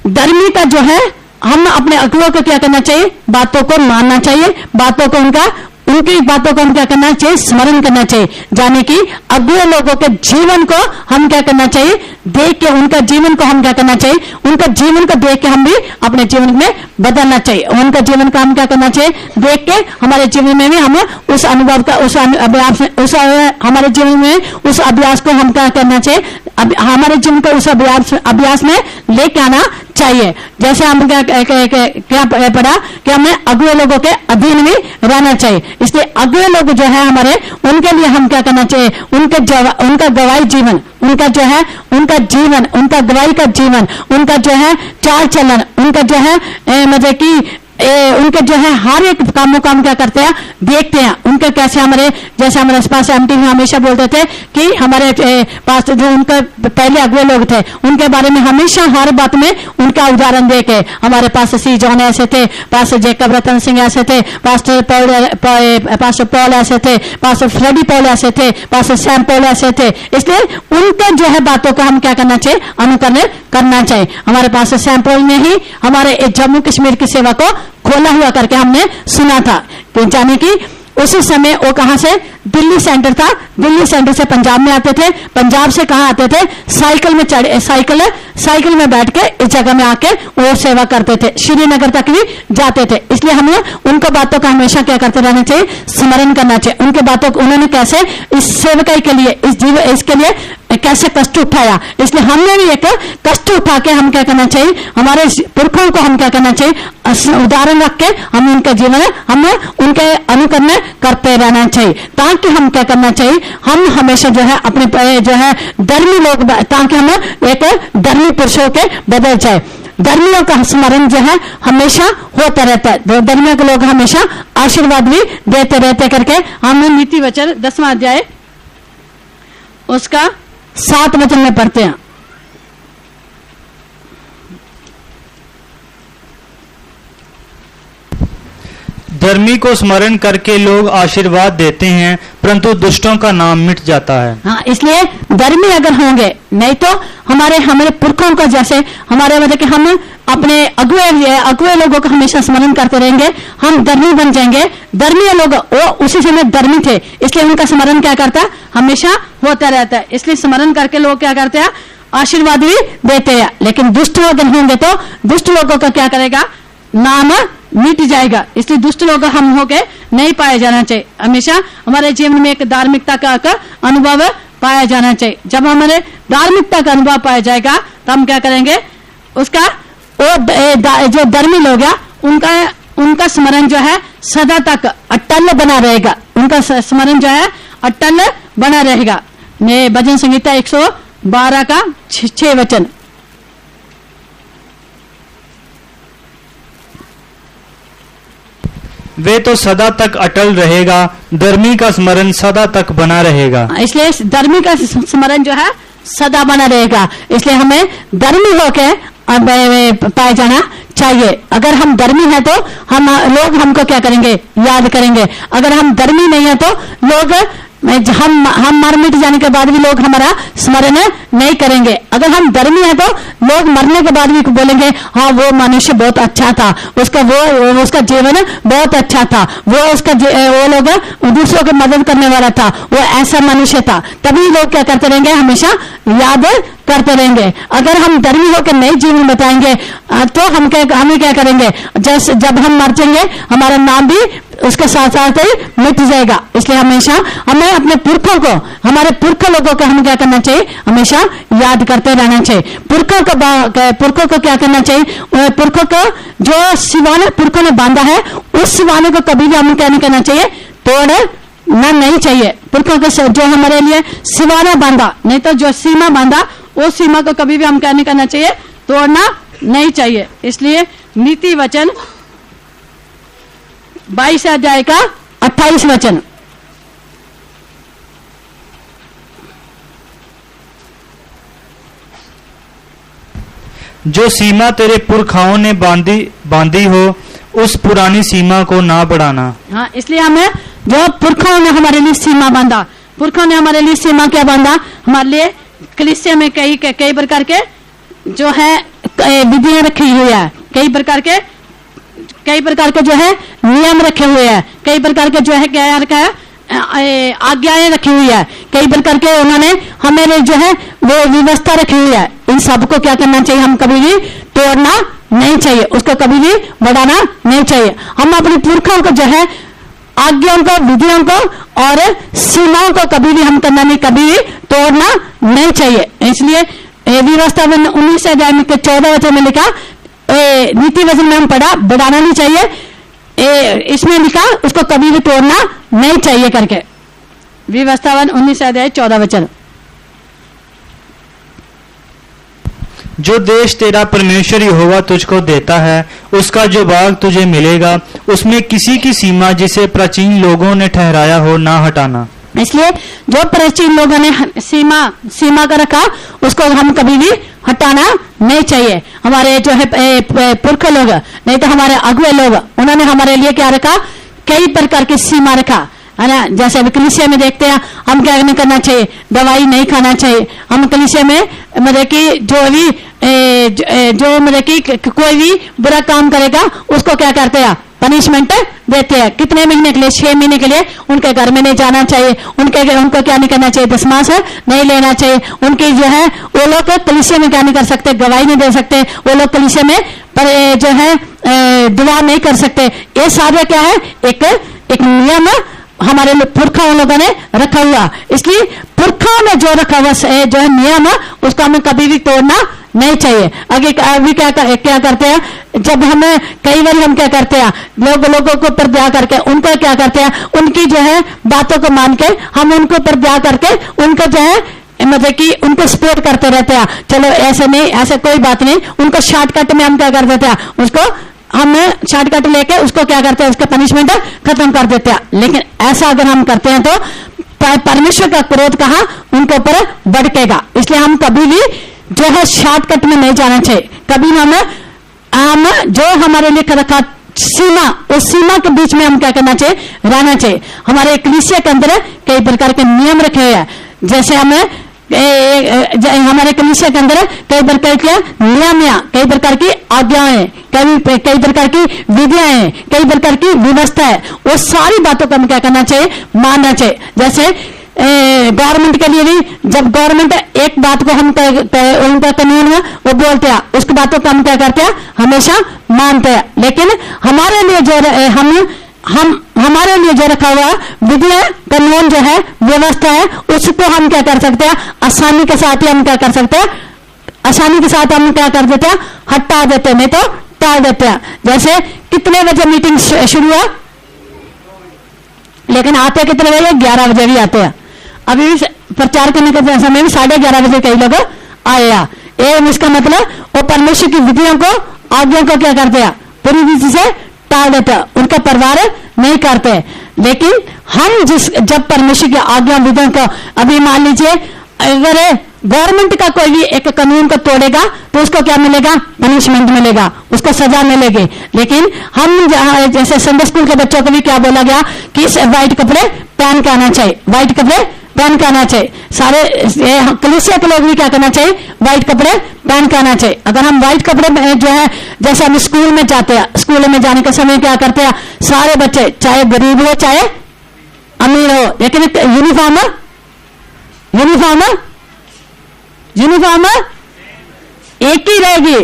धार्मिकता जो है, हम अपने अगुओं को क्या करना चाहिए, बातों को मानना चाहिए, बातों को उनकी बातों को हम क्या करना चाहिए, स्मरण करना चाहिए। जाने की अगुए लोगों के जीवन को हम क्या करना चाहिए, देख के उनका जीवन को हम क्या करना चाहिए, उनका जीवन को देख के हम भी अपने जीवन में बदलना चाहिए। उनका जीवन का हम क्या करना चाहिए, देख के हमारे जीवन में भी हम उस अनुभव का हमारे जीवन में उस अभ्यास को हम क्या करना चाहिए, हमारे जीवन को उस अभ्यास में लेके आना चाहिए। जैसे हम क्या पढ़ा कि हमें अगुए लोगों के अधीन भी रहना चाहिए। इसलिए अगुए लोग जो है हमारे, उनके लिए हम क्या करना चाहिए, उनका गवाही जीवन, उनका जो है उनका जीवन, उनका गवाही का जीवन, उनका जो है चाल चलन, उनका जो है मतलब कि उनके जो है हर एक कामों का हम क्या करते हैं, देखते हैं उनके कैसे हमारे, जैसे हमारे पास एमटी में हमेशा बोलते थे कि हमारे पास जो उनके पहले अगुए लोग थे उनके बारे में हमेशा हर बात में उनका उदाहरण दे के, हमारे पास सी जॉन ऐसे थे, पास जेकब रतन सिंह ऐसे थे, पास्टर पॉल ऐसे थे, पास्टर फ्रेडी पॉल ऐसे थे, पास्टर सैम पॉल ऐसे थे। इसलिए उनके जो है बातों को हम क्या करना चाहिए, अनुकरण करना चाहिए। हमारे पास सैम पॉल ने ही हमारे जम्मू कश्मीर की सेवा को खोला हुआ करके हमने सुना था, जाने की उसी समय वो कहां से, दिल्ली सेंटर था, दिल्ली सेंटर से पंजाब में आते थे, पंजाब से कहां आते थे, साइकिल में चढ़े, साइकिल में बैठ के इस जगह में आके वो सेवा करते थे, श्रीनगर तक भी जाते थे। इसलिए हमें उनको बातों का हमेशा क्या करते रहना चाहिए, स्मरण करना चाहिए। उनके बातों को उन्होंने कैसे इस सेवकाई के लिए, इस जीव इसके लिए कैसे कष्ट उठाया, इसलिए हमने भी एक कष्ट उठा के हम क्या करना चाहिए, हमारे पुरखों को हम क्या करना चाहिए, उदाहरण रख के हम उनके जीवन हम उनके अनुकरण करते रहना चाहिए, ताकि हम क्या करना चाहिए, हम हमेशा जो है अपने जो है धर्मी लोग, ताकि हम एक धर्मी पुरुषों के बदल जाए। धर्मियों का स्मरण जो है हमेशा होता रहता है, धर्मियों के लोग हमेशा आशीर्वाद भी देते रहते करके हम नीति वचन 10वां अध्याय उसका 7 वचन में पढ़ते हैं। धर्मी को स्मरण करके लोग आशीर्वाद देते हैं, परंतु दुष्टों का नाम मिट जाता है। हाँ, इसलिए धर्मी अगर होंगे, नहीं तो हमारे पुरखों का, जैसे हमारे मतलब कि हम अपने अगुए लोगों का हमेशा स्मरण करते रहेंगे, हम धर्मी बन जाएंगे। धर्मी लोग वो उसी समय धर्मी थे, इसलिए उनका स्मरण क्या करता है, हमेशा होता रहता है। इसलिए स्मरण करके लोग क्या करते हैं, आशीर्वाद भी देते हैं। लेकिन दुष्ट लोग होंगे तो दुष्ट लोगों का क्या करेगा, नाम मिट जाएगा। इसलिए दुष्ट लोग हम होके नहीं पाया जाना चाहिए। हमेशा हमारे जीवन में एक धार्मिकता का अनुभव पाया जाना चाहिए। जब हमारे धार्मिकता का अनुभव पाया जाएगा तो हम क्या करेंगे, उसका जो धर्मी लोग हैं उनका स्मरण जो है सदा तक अटल बना रहेगा, उनका स्मरण जो है अटल बना रहेगा। भजन संहिता 112 का 6 वचन, वे तो सदा तक अटल रहेगा, धर्मी का स्मरण सदा तक बना रहेगा। इसलिए धर्मी का स्मरण जो है सदा बना रहेगा। इसलिए हमें धर्मी होके पाया जाना चाहिए। अगर हम धर्मी हैं तो लोग हमको क्या करेंगे, याद करेंगे। अगर हम धर्मी नहीं है तो लोग हम मर मिट जाने के बाद भी लोग हमारा स्मरण नहीं करेंगे। अगर हम धर्मी हैं तो लोग मरने के बाद भी बोलेंगे, हाँ वो मनुष्य बहुत अच्छा था, उसका जीवन बहुत अच्छा था, वो लोग दूसरों की मदद करने वाला था, वो ऐसा मनुष्य था। तभी लोग क्या करते रहेंगे, हमेशा याद करते रहेंगे। अगर हम धर्मी होकर नए जीवन बताएंगे तो हमें क्या करेंगे, जब हम मर जाएंगे हमारा नाम भी उसके साथ साथ ही मिट जाएगा। इसलिए हमेशा हमें अपने पुरखों को, हमारे पुरख लोगों को हम क्या करना चाहिए, हमेशा याद करते रहना चाहिए। पुरखों को क्या करना चाहिए, पुरखों को जो सिवाने पुरखों ने बांधा है उस सिवाने को कभी भी हमें क्या नहीं करना चाहिए, तोड़ना नहीं चाहिए। पुरखों के जो हमारे लिए सिवाना बांधा, नहीं तो जो सीमा बांधा उस सीमा को कभी भी हम क्या नहीं करना चाहिए, तोड़ना नहीं चाहिए। इसलिए नीति वचन 22 अध्याय का 28 वचन, जो सीमा तेरे पुरखाओं ने बांधी हो उस पुरानी सीमा को ना बढ़ाना। हाँ, इसलिए हमें जो पुरखों ने हमारे लिए सीमा बांधा, पुरखों ने हमारे लिए सीमा क्या बांधा, हमारे लिए कलीसिया में कई प्रकार के जो है विधियां रखी हुई है, कई प्रकार के जो है नियम रखे हुए हैं, कई प्रकार के जो है क्या रखा है, आज्ञाएं रखी हुई है, कई प्रकार के उन्होंने हमारे जो है वो व्यवस्था रखी हुई है। इन सबको क्या करना चाहिए, हम कभी भी तोड़ना नहीं चाहिए, उसको कभी भी बढ़ाना नहीं चाहिए। हम अपने पुरखों को जो है आज्ञाओं को, विधियों को और सीमाओं को कभी भी हम करना नहीं, कभी भी तोड़ना नहीं चाहिए। इसलिए व्यवस्था में 19 अध्याय में 14 वचन में लिखा, नीति वचन में हम पढ़ा बढ़ाना नहीं चाहिए, इसमें लिखा उसको कभी भी तोड़ना नहीं चाहिए करके। व्यवस्थावन 19 अध्याय 14 वचन, जो देश तेरा परमेश्वर यहोवा तुझको देता है, उसका जो बाग तुझे मिलेगा, उसमें किसी की सीमा जिसे प्राचीन लोगों ने ठहराया हो ना हटाना। इसलिए जो प्राचीन लोगों ने सीमा का रखा, उसको हम कभी भी हटाना नहीं चाहिए। हमारे जो है पुरख लोग, नहीं तो हमारे अगुए लोग, उन्होंने हमारे लिए क्या रखा, कई प्रकार की सीमा रखा, है ना। जैसे अभी कलीसिया में देखते हैं, हम क्या नहीं करना चाहिए, दवाई नहीं खाना चाहिए। हम कलीसिया में मतलब कि जो मतलब कि कोई भी बुरा काम करेगा उसको क्या करते हैं, पनिशमेंट देते हैं। कितने महीने के लिए, 6 महीने के लिए उनके घर में नहीं जाना चाहिए, उनको क्या नहीं करना चाहिए, दशमांश नहीं लेना चाहिए। उनकी जो है वो लोग कलीसिया में क्या नहीं कर सकते, गवाही नहीं दे सकते, वो लोग कलीसिया में पर जो है दुआ नहीं कर सकते। ये सारे क्या है, एक नियम हमारे पुरखाओं लोगों ने रखा हुआ। इसलिए पुरखाओं ने जो रखा हुआ जो है नियम, उसको हमें कभी भी तोड़ना नहीं चाहिए। आगे अभी क्या करते हैं, जब हमें कई बार हम क्या करते हैं, लोगों को ऊपर दया करके उनको क्या करते हैं, उनकी जो है बातों को मान के हम उनको ऊपर दया करके उनको जो है मतलब कि उनको सपोर्ट करते रहते हैं। चलो ऐसे नहीं, ऐसे कोई बात नहीं, उनको शॉर्टकट में हम क्या कर देते हैं, उसको हम शॉर्टकट लेके उसको क्या करते हैं, उसका पनिशमेंट खत्म कर देते हैं। लेकिन ऐसा अगर हम करते हैं तो परमेश्वर का क्रोध कहाँ उनके ऊपर भड़केगा। इसलिए हम कभी भी जो है शॉर्टकट में नहीं जाना चाहिए। कभी हम जो हमारे लिए रखा सीमा, उस सीमा के बीच में हम क्या करना चाहिए, रहना चाहिए। हमारे कलीसिया के अंदर कई प्रकार के नियम रखे हुए हैं। जैसे हमें हमारे कलीसिया के अंदर कई प्रकार के नियम, कई प्रकार की आज्ञाएं, कई प्रकार की विधियां हैं, कई प्रकार की व्यवस्था है। वो सारी बातों को हमें क्या करना चाहिए, मानना चाहिए। जैसे गवर्नमेंट के लिए भी, जब गवर्नमेंट एक बात को हम उनका कानून है वो बोलते हैं, उसकी बातों को हम क्या करते हैं, हमेशा मानते हैं। लेकिन हमारे लिए जो हमारे लिए जो रखा हुआ विधियां, कानून जो है, व्यवस्था है, उसको हम क्या कर सकते हैं, आसानी के साथ ही हम क्या कर सकते हैं, आसानी के साथ हम क्या कर देते हैं, हटा देते हैं, नहीं तो टाल देते हैं। जैसे कितने बजे मीटिंग शुरू है, लेकिन आते कितने बजे, 11 बजे भी आते हैं। अभी भी प्रचार करने के समय में 11:30 बजे कई लोग आए हैं। इसका मतलब वो परमेश्वर की विधियों को, आज्ञा को क्या करते हैं, पूरी विधि से टाल देते हैं, उनका परवार नहीं करते। लेकिन हम जब परमेश्वर की आज्ञा विधियों को, अभी मान लीजिए अगर गवर्नमेंट का कोई भी एक कानून को तोड़ेगा तो उसको क्या मिलेगा, पनिशमेंट मिलेगा, उसको सजा मिलेगी। लेकिन हम जैसे संडे स्कूल के बच्चों को भी क्या बोला गया कि व्हाइट कपड़े पहन के आना चाहिए, व्हाइट कपड़े पहन के आना चाहिए। सारे कलीसिया के लोग भी क्या करना चाहिए, व्हाइट कपड़े पहन के आना चाहिए। अगर हम व्हाइट कपड़े जो है, जैसे हम स्कूल में जाते हैं, स्कूल में जाने के समय क्या करते हैं, सारे बच्चे चाहे गरीब हो चाहे अमीर हो, लेकिन यूनिफॉर्म एक ही रहेगी,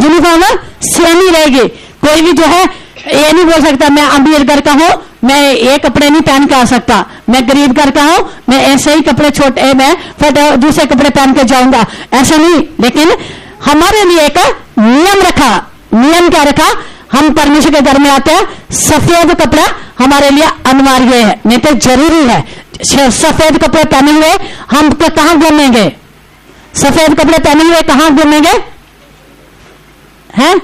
यूनिफॉर्म सेम ही रहेगी। कोई भी जो है ये नहीं बोल सकता मैं अमीर घर का हूं, मैं ये कपड़े नहीं पहन के आ सकता, मैं गरीब घर का हूं, मैं ऐसे ही कपड़े छोटे, मैं फिर दूसरे कपड़े पहन के जाऊंगा, ऐसा नहीं। लेकिन हमारे लिए एक नियम रखा। नियम क्या रखा, हम परमेश्वर के घर में आते हैं, सफेद कपड़ा हमारे लिए अनिवार्य है, नहीं तो जरूरी है। सफेद कपड़े पहने हुए हम तो कहां घूमेंगे, सफेद कपड़े पहने हुए कहां घूमेंगे, हैं?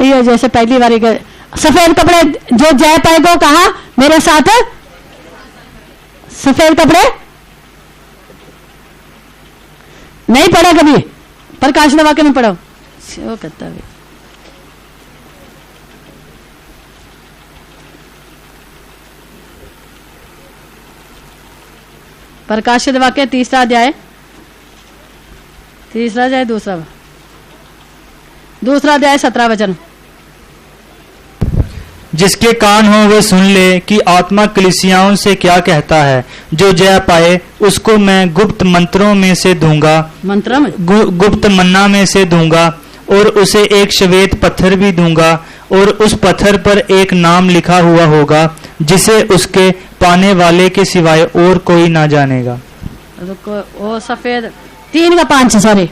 ये जैसे पहली बारी के सफेद कपड़े जो जा पाएगा कहा मेरे साथ, सफेद कपड़े नहीं पढ़ा कभी, प्रकाश दबा के नहीं पढ़ो, वो कहता है प्रकाश वाक्य 3रा अध्याय, दूसरा अध्याय 17 वचन। जिसके कान हो वे सुन ले कि आत्मा कलीसियाओं से क्या कहता है। जो जय पाए उसको मैं गुप्त मंत्रों में से दूंगा, मंत्रों में गुप्त मन्ना में से दूंगा, और उसे एक श्वेत पत्थर भी दूंगा, और उस पत्थर पर एक नाम लिखा हुआ होगा जिसे उसके पाने वाले के सिवाय और कोई ना जानेगा। वो सफेद 3 का 5 सॉरी,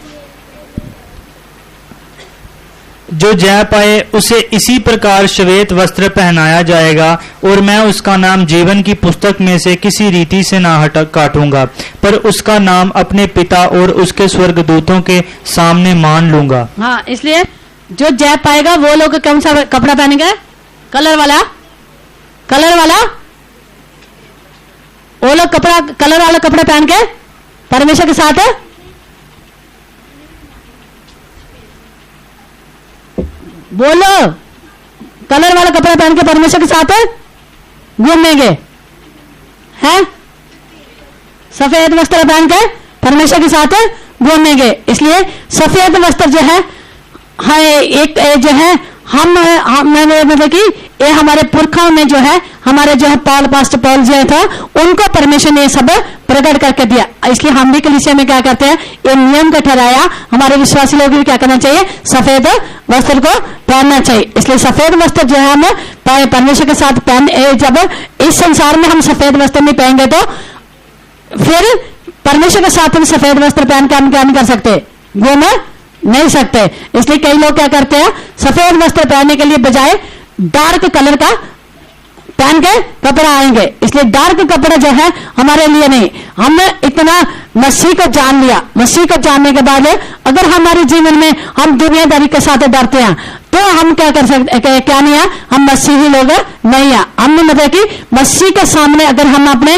जो जय पाए उसे इसी प्रकार श्वेत वस्त्र पहनाया जाएगा और मैं उसका नाम जीवन की पुस्तक में से किसी रीति से ना हटा काटूंगा, पर उसका नाम अपने पिता और उसके स्वर्गदूतों के सामने मान लूंगा। हाँ, इसलिए जो जय पाएगा वो लोग कौन सा कपड़ा पहनेंगे? कलर वाला, कलर वाला। वो लोग कपड़ा कलर वाला कपड़ा पहन के परमेश्वर के साथ बोलो, कलर वाला कपड़ा पहन के परमेश्वर के साथ घूमेंगे हैं? सफेद वस्त्र पहन के परमेश्वर के साथ घूमेंगे। इसलिए सफेद वस्त्र जो है एक जो है मैंने मतलब कि ये हमारे पुरखाओं में जो है हमारे जो है पास्टर पॉल जो था उनको परमेश्वर ने सब प्रकट करके दिया। इसलिए हम भी कलीसिया में क्या करते हैं, ये नियम का ठहराया हमारे विश्वासी लोग भी क्या करना चाहिए, सफेद वस्त्र को पहनना चाहिए। इसलिए सफेद वस्त्र जो है हम परमेश्वर के साथ पहन, जब इस संसार में हम सफेद वस्त्र नहीं पहनेंगे तो फिर परमेश्वर के साथ हम सफेद वस्त्र पहन के हम क्या नहीं कर सकते, घूम नहीं सकते। इसलिए कई लोग क्या करते हैं, सफेद वस्त्र पहनने के लिए बजाय डार्क कलर का पहन के कपड़ा आएंगे। इसलिए डार्क कपड़ा जो है हमारे लिए नहीं। हमने इतना मसीह को जान लिया, मसीह को जानने के बाद अगर हमारे जीवन में हम दुनियादारी के साथ डरते हैं तो हम क्या कर सकते, क्या नहीं है, हम मसीही लोग नहीं है। हमने मतलब कि मसीह के सामने अगर हम अपने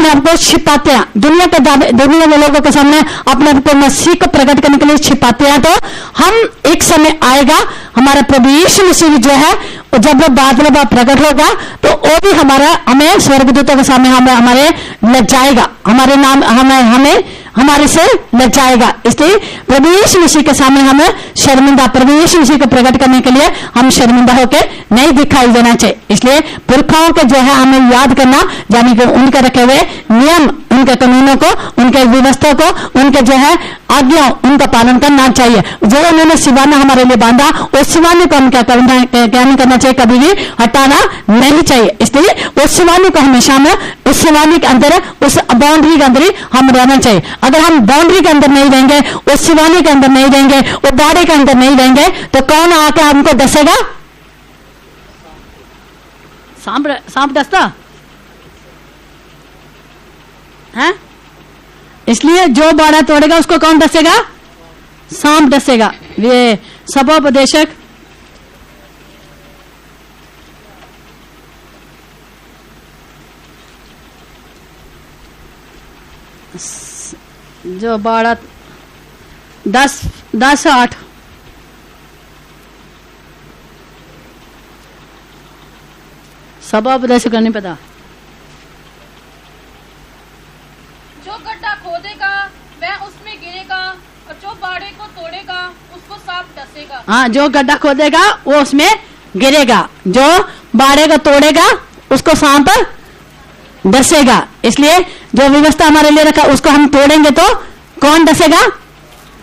आप को छिपाते हैं, दुनिया के लोगों के सामने अपने आप को मसीह को प्रकट करने के लिए छिपाते हैं, तो हम एक समय आएगा हमारा प्रभु यीशु मसीह जो है जब वो बादल में प्रकट होगा तो वो भी हमें स्वर्गदूतों के सामने हमारे लज्जाएगा, हमारे नाम हमें हमारे से लज्जाएगा। इसलिए प्रभु यीशु मसीह के सामने हमें शर्मिंदा, प्रभु यीशु मसीह को प्रकट करने के लिए हम शर्मिंदा होकर नहीं दिखाई देना चाहिए। इसलिए पुरखाओं के जो है हमें याद करना, यानी कि उनके रखे हुए नियम, उनके कानूनों को, उनके व्यवस्था को, उनके जो है आज्ञा, उनका पालन करना चाहिए। जो उन्होंने सिवाना हमारे लिए बांधा उस सिवाने को हम क्या नहीं करना चाहिए, कभी भी हटाना नहीं चाहिए। इसलिए उस सिवाने को हमेशा में उस सिवाने के अंदर, उस बाउंड्री के अंदर ही हम रहना चाहिए। अगर हम बाउंड्री के अंदर नहीं रहेंगे, उस सिवाने के अंदर नहीं रहेंगे, वो बाड़े के अंदर नहीं रहेंगे, तो कौन आके हमको डसेगा? सांप डसता है। इसलिए जो बाड़ा तोड़ेगा उसको कौन डसेगा? सांप डसेगा। ये सभोपदेशक जो 10:8 सभोपदेशक नहीं पता। जो गड्ढा खोदेगा वह उसमें गिरेगा और जो बाड़े को तोड़ेगा उसको सांप डसेगा। हाँ, जो गड्ढा खोदेगा वो उसमें गिरेगा, जो बाड़े को तोड़ेगा उसको सांप डसेगा। इसलिए जो व्यवस्था हमारे लिए रखा उसको हम तोड़ेंगे तो कौन डसेगा?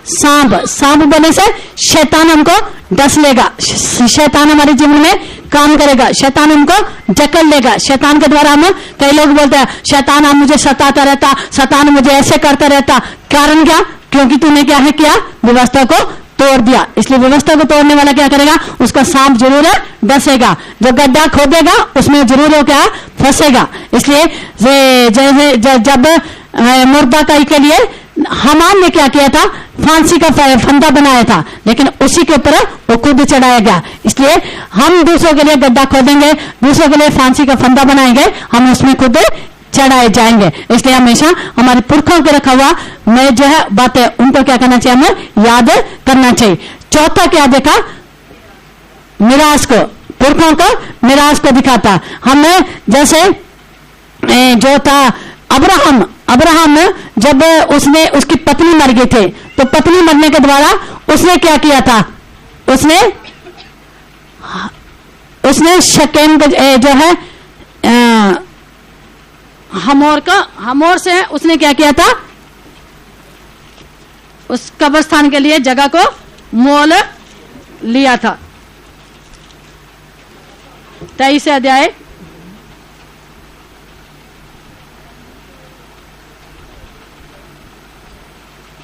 सांप। सांप बनने से शैतान हमको डस लेगा, शैतान हमारे जीवन में काम करेगा, शैतान हमको जकड़ लेगा। शैतान के द्वारा हम, कई लोग बोलते हैं शैतान हम मुझे सताता रहता, शैतान मुझे ऐसे करता रहता। कारण क्या? क्योंकि तूने क्या है किया, व्यवस्था को तोड़ दिया। इसलिए व्यवस्था को तोड़ने वाला क्या करेगा? उसका सांप जरूर डसेगा। जो गड्ढा खोदेगा उसमें जरूर हो क्या, फंसेगा। इसलिए जब मुर्दाकाई के लिए हमान ने क्या किया था, फांसी का फंदा बनाया था, लेकिन उसी के ऊपर वो खुद चढ़ाया गया। इसलिए हम दूसरों के लिए गड्ढा खोदेंगे, दूसरों के लिए फांसी का फंदा बनाएंगे, हम उसमें खुद चढ़ाए जाएंगे। इसलिए हमेशा हमारे पुरखों के रखा हुआ में जो है बातें, उनको क्या करना चाहिए, हमें याद करना चाहिए। चौथा क्या देखा? मिरास को, पुरखों को मिरास को दिखाता। हमें जैसे जो था अब्राहम जब उसकी पत्नी मर गई थी, तो पत्नी मरने के द्वारा उसने क्या किया था, उसने शकेम जो है हमोर से उसने क्या किया था, उस कब्रस्थान के लिए जगह को मोल लिया था। 23 अध्याय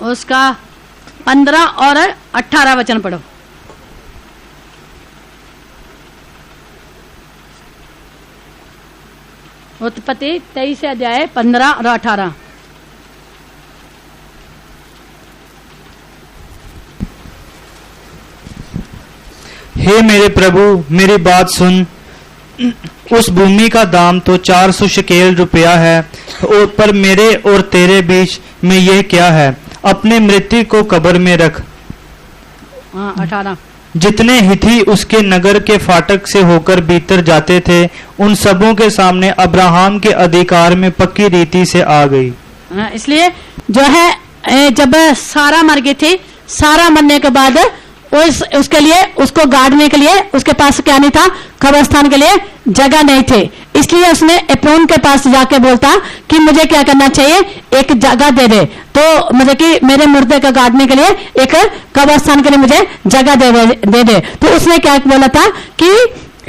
उसका 15 और 18 वचन पढ़ो। उत्पत्ति 23 अध्याय 15 और 18। हे मेरे प्रभु, मेरी बात सुन। उस भूमि का दाम तो 400 शकेल रुपया है, और पर मेरे और तेरे बीच में यह क्या है? अपने मृत्यु को कब्र में रख। 18। जितने हिथी उसके नगर के फाटक से होकर भीतर जाते थे, उन सबों के सामने अब्राहम के अधिकार में पक्की रीति से आ गई। इसलिए जो है जब सारा मर गई थी, सारा मरने के बाद उसके लिए, उसको गाड़ने के लिए उसके पास क्या नहीं था? कब्रिस्तान के लिए जगह नहीं थे। इसलिए उसने एप्रोन के पास जाके बोलता कि मुझे क्या करना चाहिए, एक जगह दे दे, तो मतलब कि मेरे मुर्दे को गाड़ने के लिए एक कब्रिस्तान के लिए मुझे जगह दे दे। तो उसने क्या बोला था कि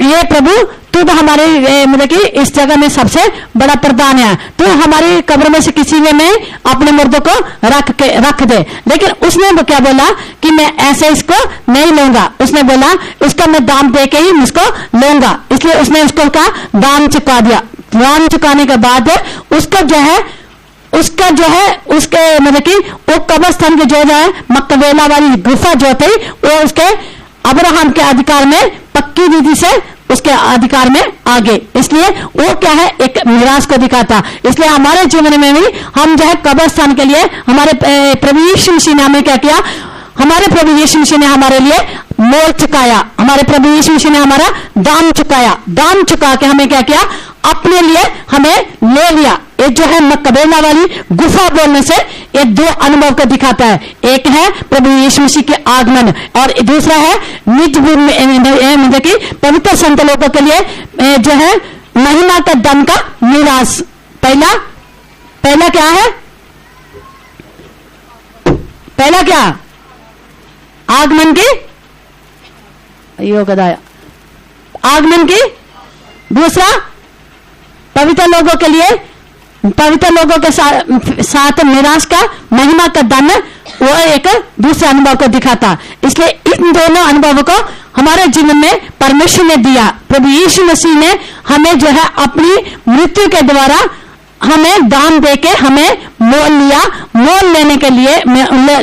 ये प्रभु, तू तो हमारे मतलब कि इस जगह में सबसे बड़ा प्रधान है, तो हमारी कब्र में से किसी में अपने मुर्दों को रख दे। लेकिन उसने क्या बोला कि मैं ऐसे इसको नहीं लूंगा। उसने बोला इसका मैं दाम दे के ही इसको लूंगा। इसलिए उसने उसको का दाम चुका दिया। दाम चुकाने के बाद उसका जो है उसके मतलब कि वो कब्रिस्तान के जो है मकबेला वाली गुफा जो थी, वो उसके अब्राहम के अधिकार में पक्की रीति से उसके अधिकार में आ गए। इसलिए वो क्या है, एक मिरास को दिखाता। इसलिए हमारे जीवन में भी हम जो है कब्रिस्तान के लिए हमारे प्रभु यीशु मसीह ने हमें क्या किया? हमारे प्रभु यीशु मसीह ने हमारे लिए मोल चुकाया। हमारे प्रभु यीशु मसीह ने हमारा दाम चुकाया। दाम चुका के हमें क्या किया? अपने लिए हमें ले लिया। ये जो है मकबेला वाली गुफा बोलने से ये दो अनुभव को दिखाता है। एक है प्रभु यीशु मसीह के आगमन, और दूसरा है निज मतलब कि पवित्र संत लोगों के लिए जो है महिमा का दम का निवास। पहला क्या है? पहला क्या? आगमन की योगदाया, आगमन की। दूसरा पवित्र लोगों के लिए, पवित्र लोगों के साथ निराश का महिमा का दान, वो एक दूसरे अनुभव को दिखाता। इसलिए इन दोनों अनुभवों को हमारे जीवन में परमेश्वर ने दिया। प्रभु यीशु मसीह ने हमें जो है अपनी मृत्यु के द्वारा हमें दान देके हमें मोल लिया। मोल लेने के लिए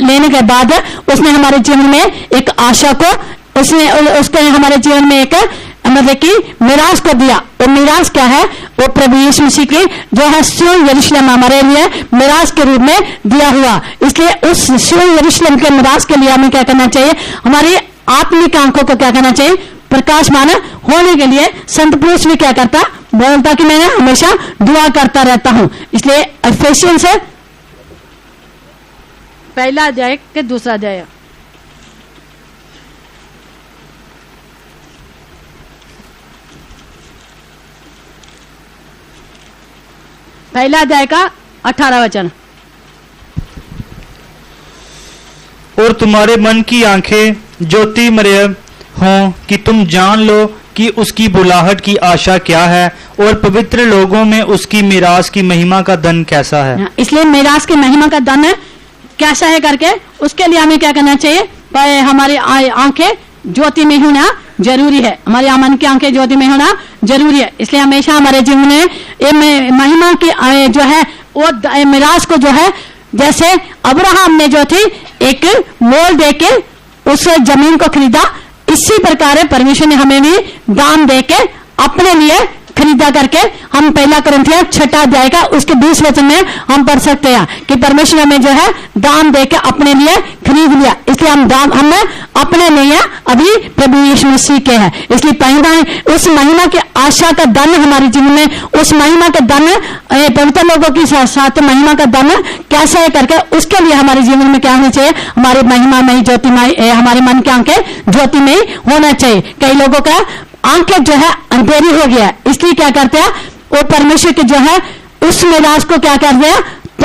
लेने के बाद उसने हमारे जीवन में एक आशा को, उसके हमारे जीवन में एक मतलब कि मिरास को दिया। और मिरास क्या है? वो प्रभु यीशु मसीह की जो है सियोन यरूशलेम हमारे लिए मिरास के रूप में दिया हुआ। इसलिए उस सियोन यरूशलेम के मिरास के लिए हमें क्या करना चाहिए? हमारी आत्मिक आंखों को क्या करना चाहिए? प्रकाशमान होने के लिए संत पुरुष भी क्या करता? बोलता कि मैं हमेशा दुआ करता रहता हूं। इसलिए एफेसियंस से पहला अध्याय के दूसरा अध्याय, पहला अध्याय का 18 वचन। और तुम्हारे मन की आंखें ज्योतिमय हों कि तुम जान लो कि उसकी बुलाहट की आशा क्या है, और पवित्र लोगों में उसकी मिरास की महिमा का धन कैसा है। इसलिए मिरास की महिमा का धन कैसा है करके उसके लिए हमें क्या करना चाहिए? हमारी आंखें ज्योति में होना जरूरी है। हमारे मन की आंखें ज्योति में होना जरूरी है। इसलिए हमेशा हमारे जीवन में ये महिमा की जो है वो मिरास को जो है, जैसे अब्राहम ने जो थी एक मोल देके उस जमीन को खरीदा, इसी प्रकार परमेश्वर ने हमें भी दान देके अपने लिए खरीदा करके। हम पहला कोरिन्थियों 6 अध्याय का उसके 20 वचन में हम पढ़ सकते हैं कि परमेश्वर हमें जो है दान देके अपने लिए खरीद लिया। इसलिए हम अपने नहीं है, अभी प्रभु यीशु मसीह के हैं। इसलिए पहला उस महिमा की आशा का धन हमारे जीवन में, उस महिमा का धन पवित्र लोगों के साथ महिमा का धन कैसा है करके उसके लिए हमारे जीवन में क्या होना चाहिए? हमारी महिमा में ज्योतिमय, हमारे मन की आंखें ज्योतिमय होना चाहिए। कई लोगों का आंखें जो है अंधेरी हो गया, इसलिए क्या करते हैं? वो परमेश्वर के जो है उस मिरास को क्या करते हैं?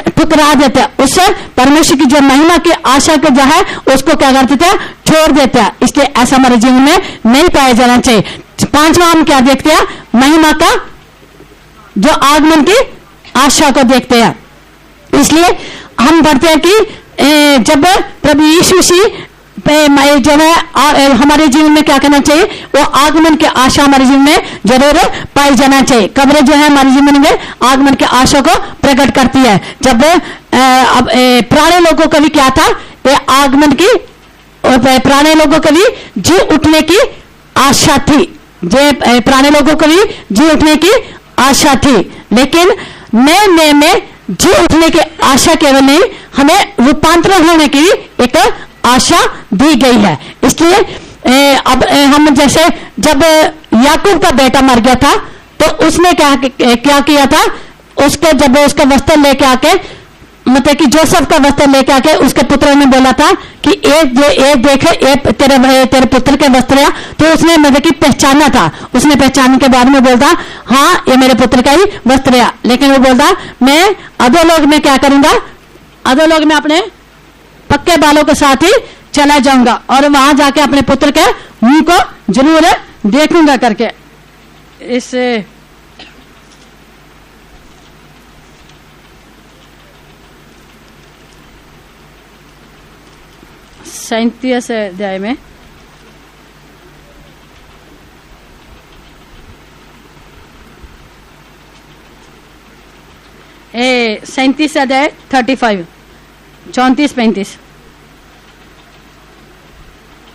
ठुकरा देते हैं। उससे परमेश्वर की जो महिमा की आशा को जो है उसको क्या कर देते हैं? छोड़ देते हैं। इसलिए ऐसा हमारे जीवन में नहीं पाया जाना चाहिए। 5वां हम क्या देखते हैं? महिमा का जो आगमन की आशा को देखते हैं। इसलिए हम पढ़ते हैं कि जब प्रभु यीशु मसीह जो है हमारे जीवन में क्या करना चाहिए, वो आगमन की आशा हमारे जीवन में जरूर पाई जाना चाहिए। कब्र जो है हमारे जीवन में आगमन की आशा को प्रकट करती है। जब पुराने लोगों का भी क्या था, ये आगमन की, पुराने लोगों को भी जी उठने की आशा थी, पुराने लोगों को भी जी उठने की आशा थी। लेकिन नए में जी उठने की आशा केवल नहीं, हमें रूपांतरण होने की एक आशा दी गई है। इसलिए अब हम जैसे जब याकूब का बेटा मर गया था तो उसने क्या किया था, उसके जब उसका वस्त्र लेके आके, मतलब कि जोसेफ का वस्त्र लेके आके उसके पुत्र ने बोला था कि एक देखे तेरे पुत्र के वस्त्र है, तो उसने मतलब कि पहचाना था। उसने पहचानने के बाद में बोलता हाँ ये मेरे पुत्र का ही वस्त्र है। लेकिन वो बोलता मैं अधोलोक में क्या करूंगा, अधोलोक में अपने पक्के बालों के साथ ही चला जाऊंगा और वहां जाके अपने पुत्र के मुंह को जरूर देखूंगा करके। इस 37 अध्याय में ए 37 अध्याय 35 34 35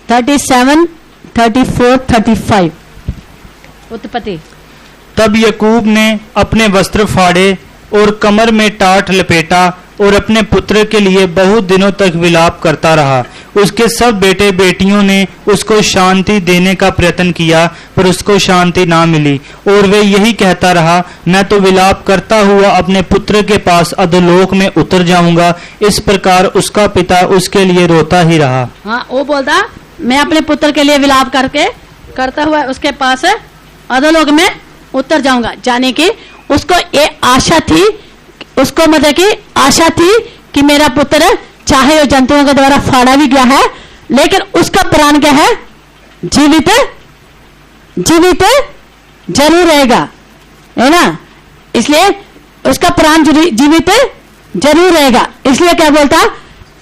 37 34 35 उत्पत्ति। तब याकूब ने अपने वस्त्र फाड़े और कमर में टाट लपेटा और अपने पुत्र के लिए बहुत दिनों तक विलाप करता रहा। उसके सब बेटे बेटियों ने उसको शांति देने का प्रयत्न किया, पर उसको शांति ना मिली और वे यही कहता रहा, मैं तो विलाप करता हुआ अपने पुत्र के पास अधोलोक में उतर जाऊंगा। इस प्रकार उसका पिता उसके लिए रोता ही रहा। हाँ, वो बोलता मैं अपने पुत्र के लिए विलाप करता हुआ उसके पास अधोलोक में उतर जाऊंगा। जाने की उसको ये आशा थी, उसको मतलब की आशा थी कि मेरा पुत्र चाहे वो जंतुओं के द्वारा फाड़ा भी गया है, लेकिन उसका प्राण क्या है, जीवित जरूर रहेगा, है ना। इसलिए उसका प्राण जीवित जरूर रहेगा। इसलिए क्या बोलता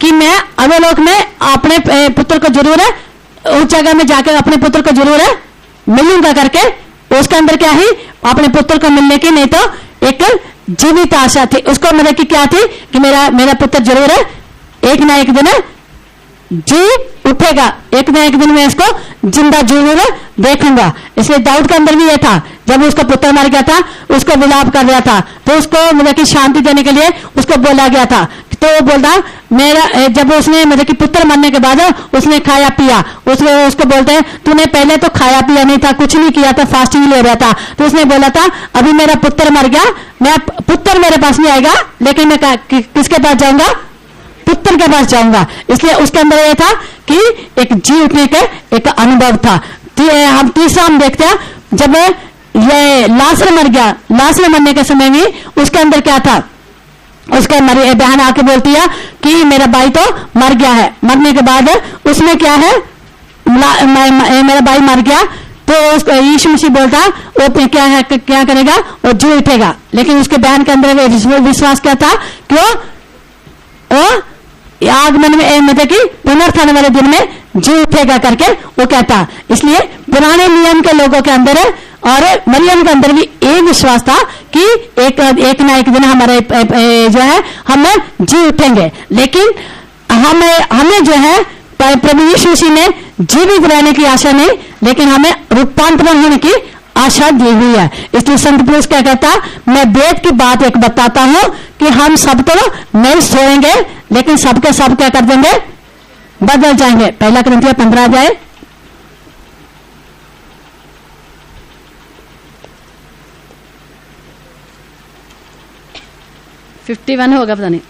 कि मैं अधोलोक में अपने पुत्र को जरूर उस जगह में जाकर अपने पुत्र को जरूर मिलूंगा करके। उसके अंदर क्या ही अपने पुत्र को मिलने की नहीं तो एक जीवित आशा थी उसको, मतलब कि क्या थी कि मेरा पुत्र जरूर एक ना एक दिन जी उठेगा, एक ना एक दिन मैं इसको जिंदा जरूर देखूंगा। इसलिए दाऊद के अंदर भी ये था, जब उसका पुत्र मर गया था उसको विलाप कर रहा था, तो उसको मतलब कि शांति देने के लिए उसको बोला गया था। तो वो बोलता मेरा, जब उसने मतलब कि पुत्र मरने के बाद उसने खाया पिया, उसको बोलते हैं तूने पहले तो खाया पिया नहीं था, कुछ नहीं किया था, फास्टिंग ले रहा था। तो उसने बोला था अभी मेरा पुत्र मर गया, मैं पुत्र मेरे पास नहीं आएगा, लेकिन मैं किसके पास जाऊंगा, पुत्र के पास जाऊंगा। इसलिए उसके अंदर यह था कि एक जी उठने का एक अनुभव था। हम तीसरा हम देखते हैं, जब ये लाजर मर गया, लाजर मरने के समय में उसके अंदर क्या था, उसके बहन आके बोलती है कि मेरा भाई तो मर गया है। मरने के बाद उसमें क्या है, मेरा भाई मर गया, तो यीशु मसीह बोलता वो क्या करेगा, वो जी उठेगा। लेकिन उसके बहन के अंदर विश्वास क्या था कि वो आगमन में मतलब कि पुनरुत्थान वाले दिन में जी उठेगा करके वो कहता। इसलिए पुराने नियम के लोगों के अंदर और मरियम के अंदर भी ये विश्वास था कि एक ना एक दिन हमारे जो है हम जी उठेंगे। लेकिन हमें जो है प्रभु यीशु मसीह ने जीवित रहने की आशा नहीं, लेकिन हमें रूपांतरण होने की आशा दी हुई है। इसलिए संत पौलुस क्या कहता, मैं वेद की बात एक बताता हूं कि हम सब तो नहीं सोएंगे, लेकिन सबके सब क्या कर देंगे, बदल जाएंगे। पहला कुरिन्थियों 15 अध्याय 51 होगा, पता नहीं।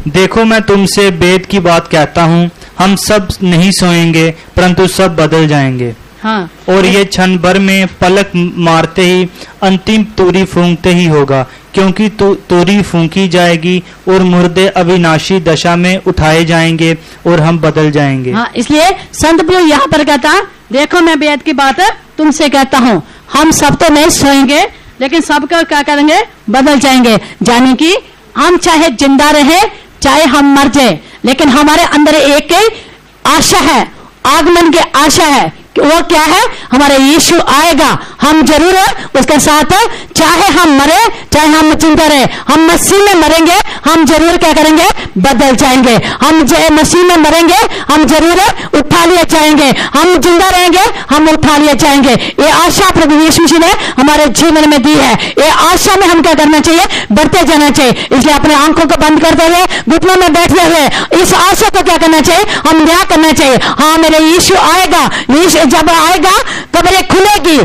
देखो मैं तुमसे वेद की बात कहता हूँ, हम सब नहीं सोएंगे परंतु सब बदल जाएंगे। हाँ, और ये क्षण भर में पलक मारते ही अंतिम तूरी फूंकते ही होगा, क्योंकि तूरी फूंकी जाएगी और मुर्दे अविनाशी दशा में उठाए जाएंगे और हम बदल जाएंगे। हाँ, इसलिए संत पौलुस यहाँ पर कहता, देखो मैं वेद की बात तुमसे कहता हूँ, हम सब तो नहीं सोएंगे, लेकिन सबका क्या करेंगे, बदल जाएंगे। यानी कि हम चाहे जिंदा रहे चाहे हम मर जाए, लेकिन हमारे अंदर एक आशा है, आगमन की आशा है कि वो क्या है, हमारा यीशु आएगा, हम जरूर उसके साथ, चाहे हम मरे चाहे हम जिंदा रहे, हम मसीह में मरेंगे, हम जरूर क्या करेंगे, बदल जाएंगे। हम मसीह में मरेंगे, हम जरूर उठा लिए जाएंगे, हम जिंदा रहेंगे, हम उठा लिए जाएंगे। ये आशा प्रभु यीशु मसीह ने हमारे जीवन में दी है। ये आशा में हम क्या करना चाहिए, बढ़ते जाना चाहिए। इसलिए अपने आंखों को बंद करते हुए, घुटनों में बैठे हुए इस आशा को क्या करना चाहिए, हम न्याय करना चाहिए। हाँ, मेरे यीशु आएगा, यीशु जब आएगा कब्रें खुलेगी,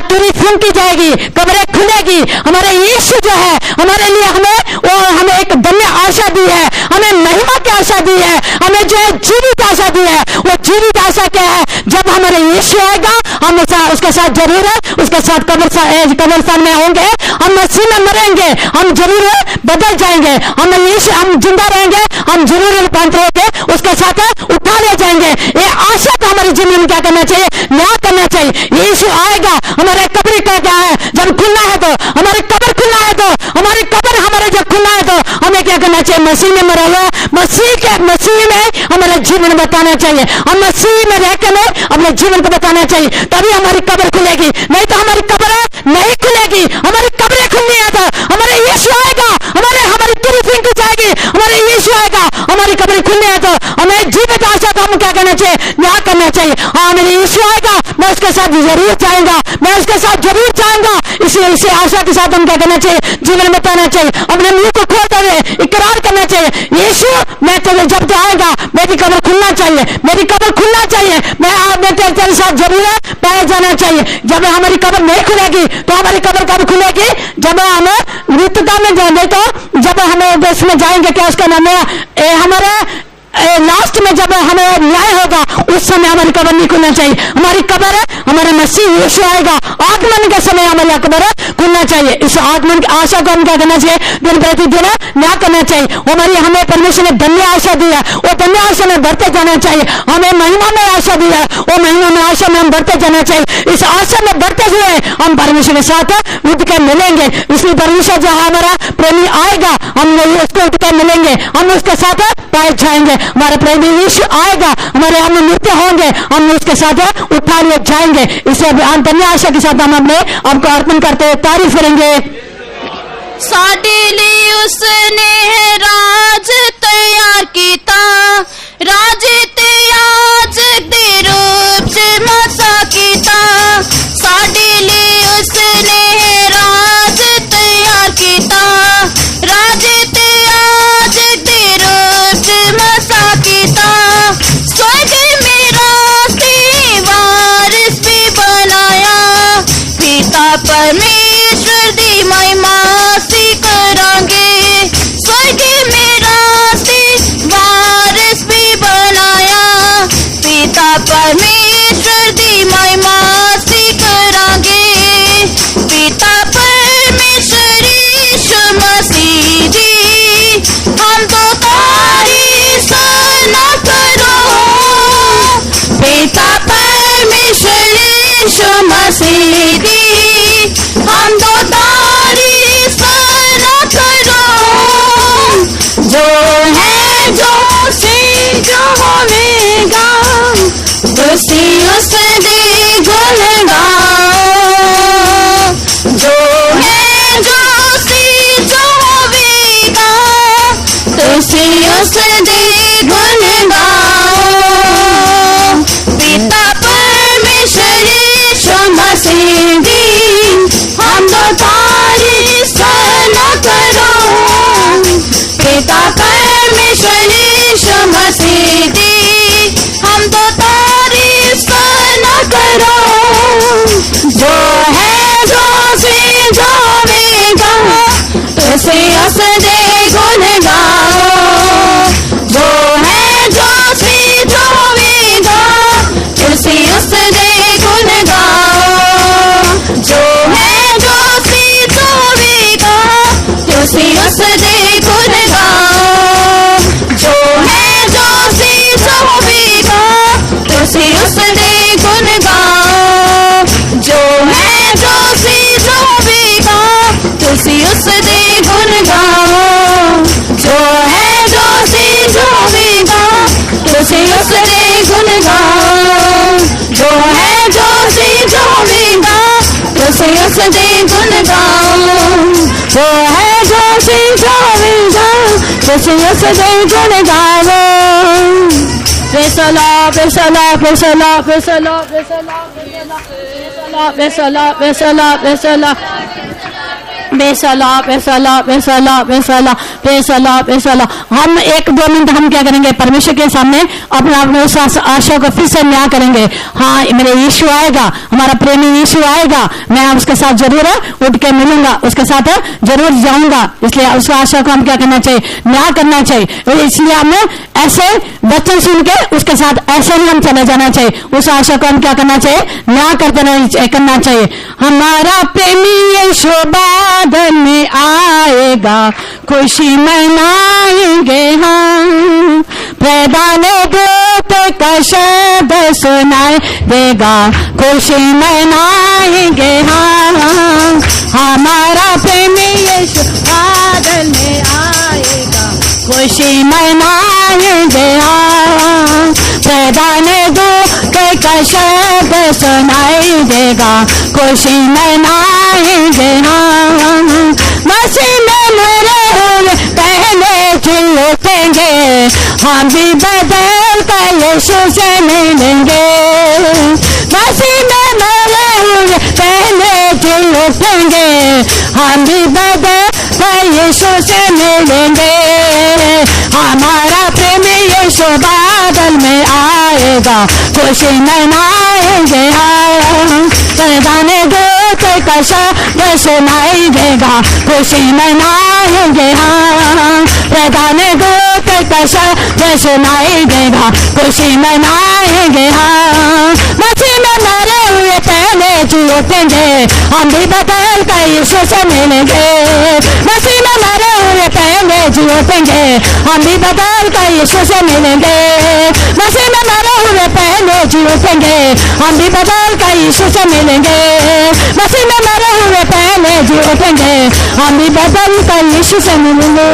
तुरी फूंकी जाएगी, कब्रें खुलेगी। हमारे यीशु जो है हमारे लिए हमें एक धन्य आशा दी है, हमें महिमा की आशा दी है, हमें जो है जीवित आशा दी है। वो जीवित आशा क्या है, जब हमारे यीशु आएगा हम उसके साथ जरूर उसके साथ कब्रिस्तान में होंगे, हम मसीह में मरेंगे, हम जरूर बदल जाएंगे, हम जिंदा रहेंगे, हम जरूर रूपांतर होकर उसके साथ उठा ले जाएंगे। ये आशा को हमारे जीवन में क्या करना चाहिए, न्याय करना चाहिए। यीशु आएगा, हमारे कब्र का क्या है, जब खुलना है तो हमारी कब्र खुलना है, तो हमारी कब्र हमारे जब खुलना है तो हमें क्या करना चाहिए, मसीह में मरा हुआ मसीह में हमारा जीवन बताना चाहिए। हम मसीह में रहकर में अपने जीवन को बताना चाहिए, तभी हमारी कब्र खुलेगी, नहीं तो हमारी कब्र नहीं खुलेगी। हमारी कब्रें खुलनी है तो हमारे यीशु आएगा, हमारी तुरी फूंकी जाएगी, हमारे यीशु आएगा, हमारी कब्रें खुलनी है तो हमें जीवित आशा को हम क्या करना चाहिए, न्याय करना चाहिए। हाँ, मेरे यीशु आएगा, मैं उसके साथ जरूर जाऊंगा, मैं उसके साथ जरूर जाऊंगा। इसी आशा के साथ हम क्या करना चाहिए, जीवन बताना चाहिए, अपने मुंह को खोलते हुए इकरार करना चाहिए, यीशु मैं जब तो आएगा मेरी कब्र खुलना चाहिए, मेरी कब्र खुलना चाहिए, मैं तेरे साथ जरूर पाया जाना चाहिए। जब हमारी कब्र नहीं खुलेगी तो हमारी कब्र कब खुलेगी, जब हम मृत्यता में जाएंगे, तो जब हमें देश में जाएंगे, क्या उसका नाम है, हमारे लास्ट में जब हमें न्याय होगा, उस समय हमारी कब्र नहीं खुलना चाहिए। हमारी कब्र हमारे मसीह यीशु आएगा, आगमन के समय हमारी कब्र खुलना चाहिए। इस आगमन की आशा को हम क्या करना चाहिए, दिन प्रतिदिन न्याय करना चाहिए। हमें परमेश्वर ने धन्य आशा दी है, वो धन्य आशा में बढ़ते जाना चाहिए। हमें महिमा में आशा दी है, वो महिमा में आशा में हम बढ़ते जाना चाहिए। इस आशा में बढ़ते हुए हम परमेश्वर के साथ उठ कर मिलेंगे। इसलिए परमेश्वर जहाँ हमारा प्रेमी आएगा, हम उसको उठ कर मिलेंगे, हम उसके साथ पाए जाएंगे। हमारे प्रेमी यीशु आएगा, हमारे हम मृत्यु होंगे, हम उसके साथ उठा लिए जाएंगे। इसे धन्य आशा के साथ हम अपने आपको अर्पण करते हुए तारीफ करेंगे। साडे लिए उसने है राज तैयार कीता, राज त्याज दे रूप च मसा कीता। साडे लिए उसने है राज तैयार कीता, राज त्याज दे रूप च मसा कीता। स्वर्ग मेरा से वारिस भी बनाया, पिता परमेश्वर दी महिमा करांगे। स्वर्ग मेरा से वारिस भी बनाया, पिता परमेश्वर दी महिमा सदे गुण गाऊं, वो है जो सींचो विधा, खुशियों सदे गुण गाऊं। बेसला बेसला बेसला बेसला बेसला बेसला बेसला बेसला बेसला बेसला बेसला बेसला बेसला बेसला। हम 1-2 मिनट हम क्या करेंगे, परमेश्वर के सामने अपना अपने उस आशा को फिर से न्याय करेंगे। हाँ, मेरे यीशु आएगा, हमारा प्रेमी यीशु आएगा, मैं उसके साथ जरूर उठ के मिलूंगा, उसके साथ जरूर जाऊंगा। इसलिए उस आशा को हम क्या करना चाहिए, न्याय करना चाहिए। इसलिए हमें ऐसे वचन सुन के उसके साथ ऐसे नहीं हम चले जाना चाहिए, उस आशा को हम क्या करना चाहिए, न्याय करना चाहिए। हमारा प्रेमी यीशु बादल में आएगा, खुशी मनाएंगे हम, प्रधान दूत का शब्द सुनाई देगा, खुशी मनाएंगे हम। हमारा प्रेमी यीशु बादल में आएगा, खुशी मनाएंगे हम, प्रधान दूत का शब्द सुनाई देगा, खुशी मनाएंगे हम। मसीह में मरे हुए पहले जी उठेंगे, हम भी बदल कर यीशु से मिलेंगे। मसीह में मरे हुए पहले जी उठेंगे, हम भी बदल कर यीशु से मिलेंगे। हमारा प्रेमी यीशु बादल में आएगा, खुशी मनाएंगे हम, प्रधान दूत का शब्द सुनाई देगा, खुशी मनाएंगे हम, प्रधान दूत का शब्द सुनाई देगा, खुशी मनाएंगे हम। मसीह में मरे हुए पहले जी उठेंगे, हम भी बदल कर यीशु से मिलेंगे। मसीह में मरे हुए पहले जी उठेंगे, हम भी बदल कर यीशु से मिलेंगे। मसीह में मरे हुए पहले जी उठेंगे, हम भी बदल कर यीशु से मिलेंगे। मसीह में मरे हुए पहले जी उठेंगे, हम भी बदल कर यीशु से मिलेंगे।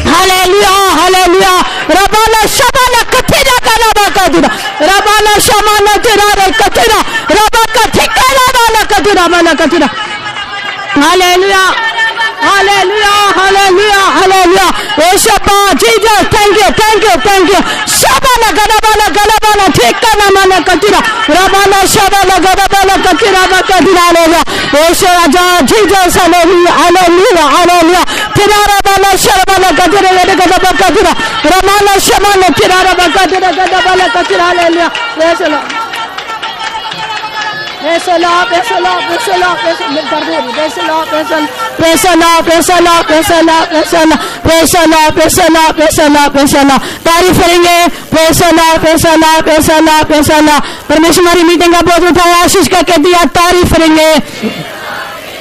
Hallelujah hallelujah. रबाला शबाला कथिरा कलाबा कदिरा, रबाला शमाना तेरा रे कथिरा, रबा कथिका रबाला कदिरा माला कथिरा। हालेलुया हालेलुया हालेलुया हालेलुया। यीशुपा Jesus, thank you thank you thank you. शबाला गलाबाला ठेका ना माला कथिरा, रबाला शबाला गलाबाला कथिरा बा कदिरा। हालेलुया यीशु राजा जीसस, हालेलुया हालेलुया हालेलुया। तिरारा बाला शबाला कथिरा ये गलाबा कथिरा, रबाला शमाना तिरारा बा कथिरा गलाबाला कथिरा। हालेलुया बेसला बेसला बेसला बेसला बेसला बेसला बेसला बेसला बेसला बेसला बेसला बेसला बेसला। तारीफ करेंगे, बेसला बेसला बेसला बेसला। परमेश्वर हमारी मीटिंग का बहुत उठाया, आशीष करके दिया, तारीफ करेंगे।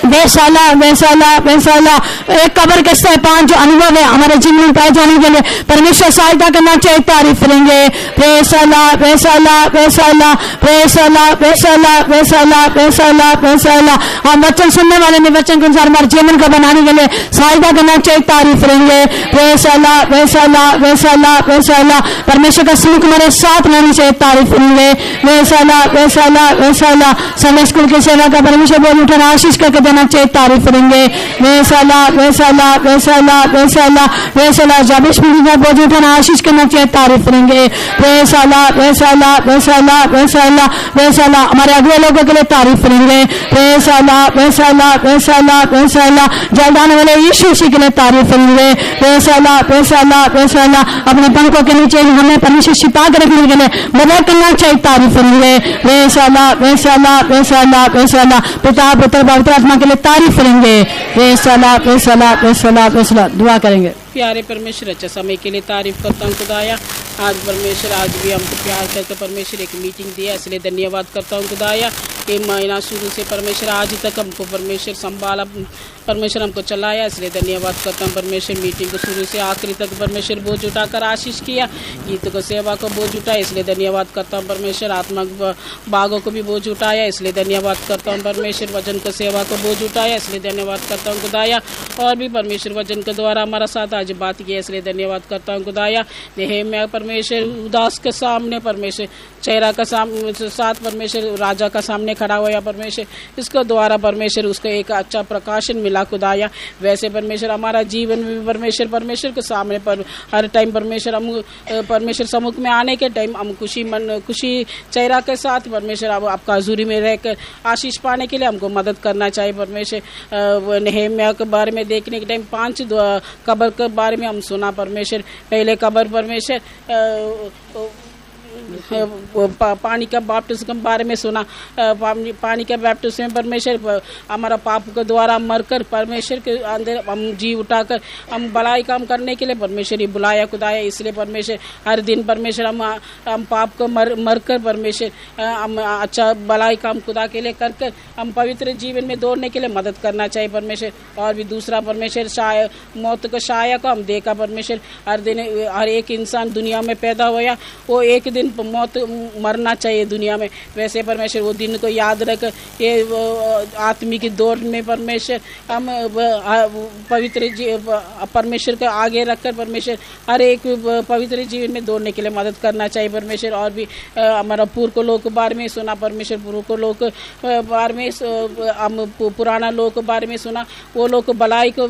बेसला बेसला बेसला। एक कब्र के सह 5 जो अनुभव है हमारे जीवन में पाए जाने के लिए परमेश्वर सहायता करना चाहिए, तारीफ करेंगे। बेसला बेसला बेसला बेसला बेसला बेसला बेसला बेसला। हम वचन सुनने वाले ने वचन के अनुसार हमारे जीवन को बनाने के लिए सहायता करना चाहिए, तारीफ करेंगे। बेसला बेसला बेसला बेसला। परमेश्वर का स्मुख हमारे साथ रहनी चाहिए, तारीफ करेंगे। बेसला बेसला बेसला। संडे स्कूल की सेवा का परमेश्वर बोल उठाना, आशीष करके देना चाहिए, तारीफ करेंगे। बेसला बेसला बेसला बेसला बेसला। जाबिश मिली का बोझ उठाना, आशीष करना चाहिए, तारीफ करेंगे। बेसला बेसला बेसला बेसला बेसला। हमारे अगले लोगों के लिए तारीफ करेंगे। बेसला बेसला बेसला बेसला। जल्द आने वाले यीशु मसीह के लिए तारीफ करेंगे। बेसला बेसला बेसला। अपने पंखों के नीचे हमें परमेश्वर छिपा कर रखने के लिए मदद करना चाहिए, तारीफ करेंगे। बेसला बेसला बेसला बेसला। पिता पुत्र पवित्र आत्मा के लिए तारीफ करेंगे। बेसला बेसला बेसला बेसला। दुआ करेंगे। प्यारे परमेश्वर, अच्छा समय के लिए तारीफ करता हूँ खुदाया। आज परमेश्वर आज भी हमको प्यार करके परमेश्वर एक मीटिंग दिया, इसलिए धन्यवाद करता हूँ खुदाया। ये महीना शुरू से परमेश्वर आज तक हमको परमेश्वर संभाला, परमेश्वर हमको चलाया, इसलिए धन्यवाद करता हूँ परमेश्वर। मीटिंग को शुरू से आखिरी तक परमेश्वर बोझ उठाकर आशीष किया, गीत को सेवा को बोझ उठाया, इसलिए धन्यवाद करता हूँ परमेश्वर। आत्मा बागों को भी बोझ उठाया, इसलिए धन्यवाद करता हूँ परमेश्वर। वचन को सेवा को बोझ उठाया, इसलिए धन्यवाद करता हूँ खुदाया। और भी परमेश्वर वचन के द्वारा हमारा साथ आज बात किया, इसलिए धन्यवाद करता हूँ खुदाया। देह में परमेश्वर उदास के सामने परमेश्वर चेहरा का साथ परमेश्वर राजा का सामने सामने खड़ा हुआ परमेश्वर, इसके द्वारा परमेश्वर उसको एक अच्छा प्रकाशन मिला खुदाया। वैसे परमेश्वर हमारा जीवन में परमेश्वर के सामने पर हर टाइम परमेश्वर हम परमेश्वर सम्मुख में आने के टाइम हम खुशी चेहरा के साथ परमेश्वर आपका हजूरी में रहकर आशीष पाने के लिए हमको मदद करना चाहिए। परमेश्वर नेहम्याह के बारे में देखने के टाइम 5 कब्र के बारे में हम सुना परमेश्वर। पहले कब्र परमेश्वर पानी का बपतिस्म के बारे में सुना। पानी का बपतिस्म में परमेश्वर हमारा पाप के द्वारा मरकर परमेश्वर के अंदर हम जी उठाकर हम भलाई काम करने के लिए परमेश्वर ही बुलाया खुदाया। इसलिए परमेश्वर हर दिन परमेश्वर हम पाप को मरकर परमेश्वर हम अच्छा भलाई काम खुदा के लिए कर हम पवित्र जीवन में दौड़ने के लिए मदद करना चाहिए परमेश्वर। और भी दूसरा परमेश्वर मौत का साया को हम देखा परमेश्वर। हर दिन हर एक इंसान दुनिया में पैदा हुआ वो एक दिन मौत मरना चाहिए दुनिया में। वैसे परमेश्वर वो दिन को याद रख ये आत्मिक दौड़ में परमेश्वर हम पवित्र परमेश्वर को आगे रखकर परमेश्वर हर एक पवित्र जीवन में दौड़ने के लिए मदद करना चाहिए परमेश्वर। और भी हमारा पूर्व लोक के बारे में सुना परमेश्वर। पूर्व लोक बारे में हम पुराना लोक के बारे में सुना। वो लोग भलाई को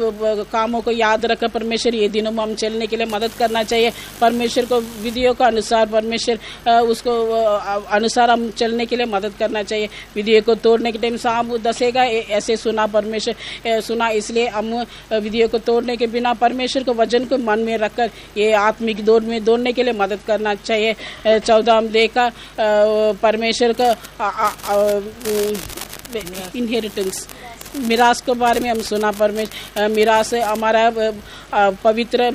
कामों को याद रखकर परमेश्वर ये दिनों में हम चलने के लिए मदद करना चाहिए परमेश्वर को विधियों का अनुसार परमेश्वर उसको अनुसार हम चलने के लिए मदद करना चाहिए। विधियों को तोड़ने के टाइम सांप दसेगा ऐसे सुना परमेश्वर सुना। इसलिए हम विधियों को तोड़ने के बिना परमेश्वर को वचन को मन में रखकर ये आत्मिक दौड़ में दौड़ने के लिए मदद करना चाहिए। 14 हम देखा परमेश्वर का इनहेरिटेंस मिरास के बारे में हम सुना। परमेश्वर मिरास हमारा पवित्र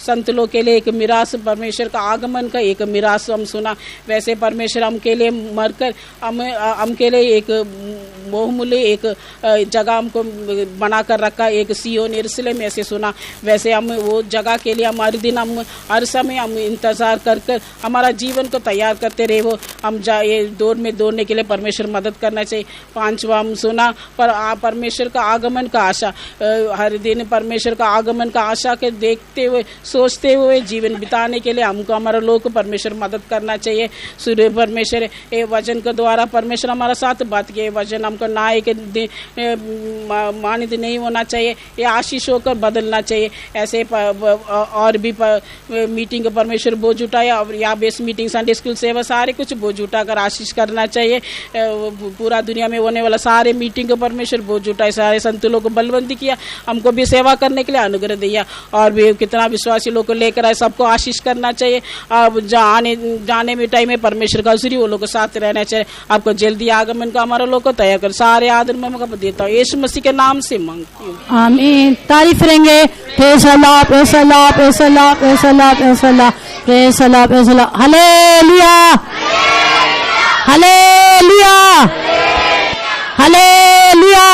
संत लोग के लिए एक मिरास परमेश्वर का आगमन का एक मिरास हम सुना। वैसे परमेश्वर हम के लिए मरकर हम के लिए एक बहुमूल्य एक जगह हमको बना कर रखा, एक सियोन यरूशलेम ऐसे सुना। वैसे हम वो जगह के लिए हमारे दिन हम हर समय हम इंतजार कर हमारा जीवन को तैयार करते रहे। वो हम ये दौड़ में दौड़ने के लिए परमेश्वर मदद करना चाहिए। 5वां हम सुना परमेश्वर का आगमन का आशा। हर दिन परमेश्वर का आगमन का आशा के देखते हुए सोचते हुए जीवन बिताने के लिए हमको हमारा लोग को परमेश्वर मदद करना चाहिए। सूर्य परमेश्वर ये वचन के द्वारा परमेश्वर हमारा साथ बात किए। वचन हमको नायक मानित नहीं होना चाहिए, ये आशीष होकर बदलना चाहिए। ऐसे और भी मीटिंग का परमेश्वर बोझ उठाया और या बेस मीटिंग संडे स्कूल सेवा सारे कुछ बोझ उठाकर आशीष करना चाहिए। पूरा दुनिया में होने वाला सारे मीटिंग को परमेश्वर बोझ उठाए। सारे संतों को बलबंदी किया, हमको भी सेवा करने के लिए अनुग्रह दिया। और भी कितना विश्वासी लोग को लेकर आए, सबको आशीष करना चाहिए। अब जाने में टाइम में परमेश्वर का हजूरी वो लोग के साथ रहना चाहिए। आपको जल्दी आगमन का हमारा लोग को तैयार कर सारे आदर में मैं देता हूँ यीशु मसीह के नाम से मांगती हूँ, आमीन। तारीफ करेंगे। Praise Allah, praise Allah, praise Allah, praise Allah, praise Allah, praise Allah, praise Allah. हालेलुया, हालेलुया, हालेलुया।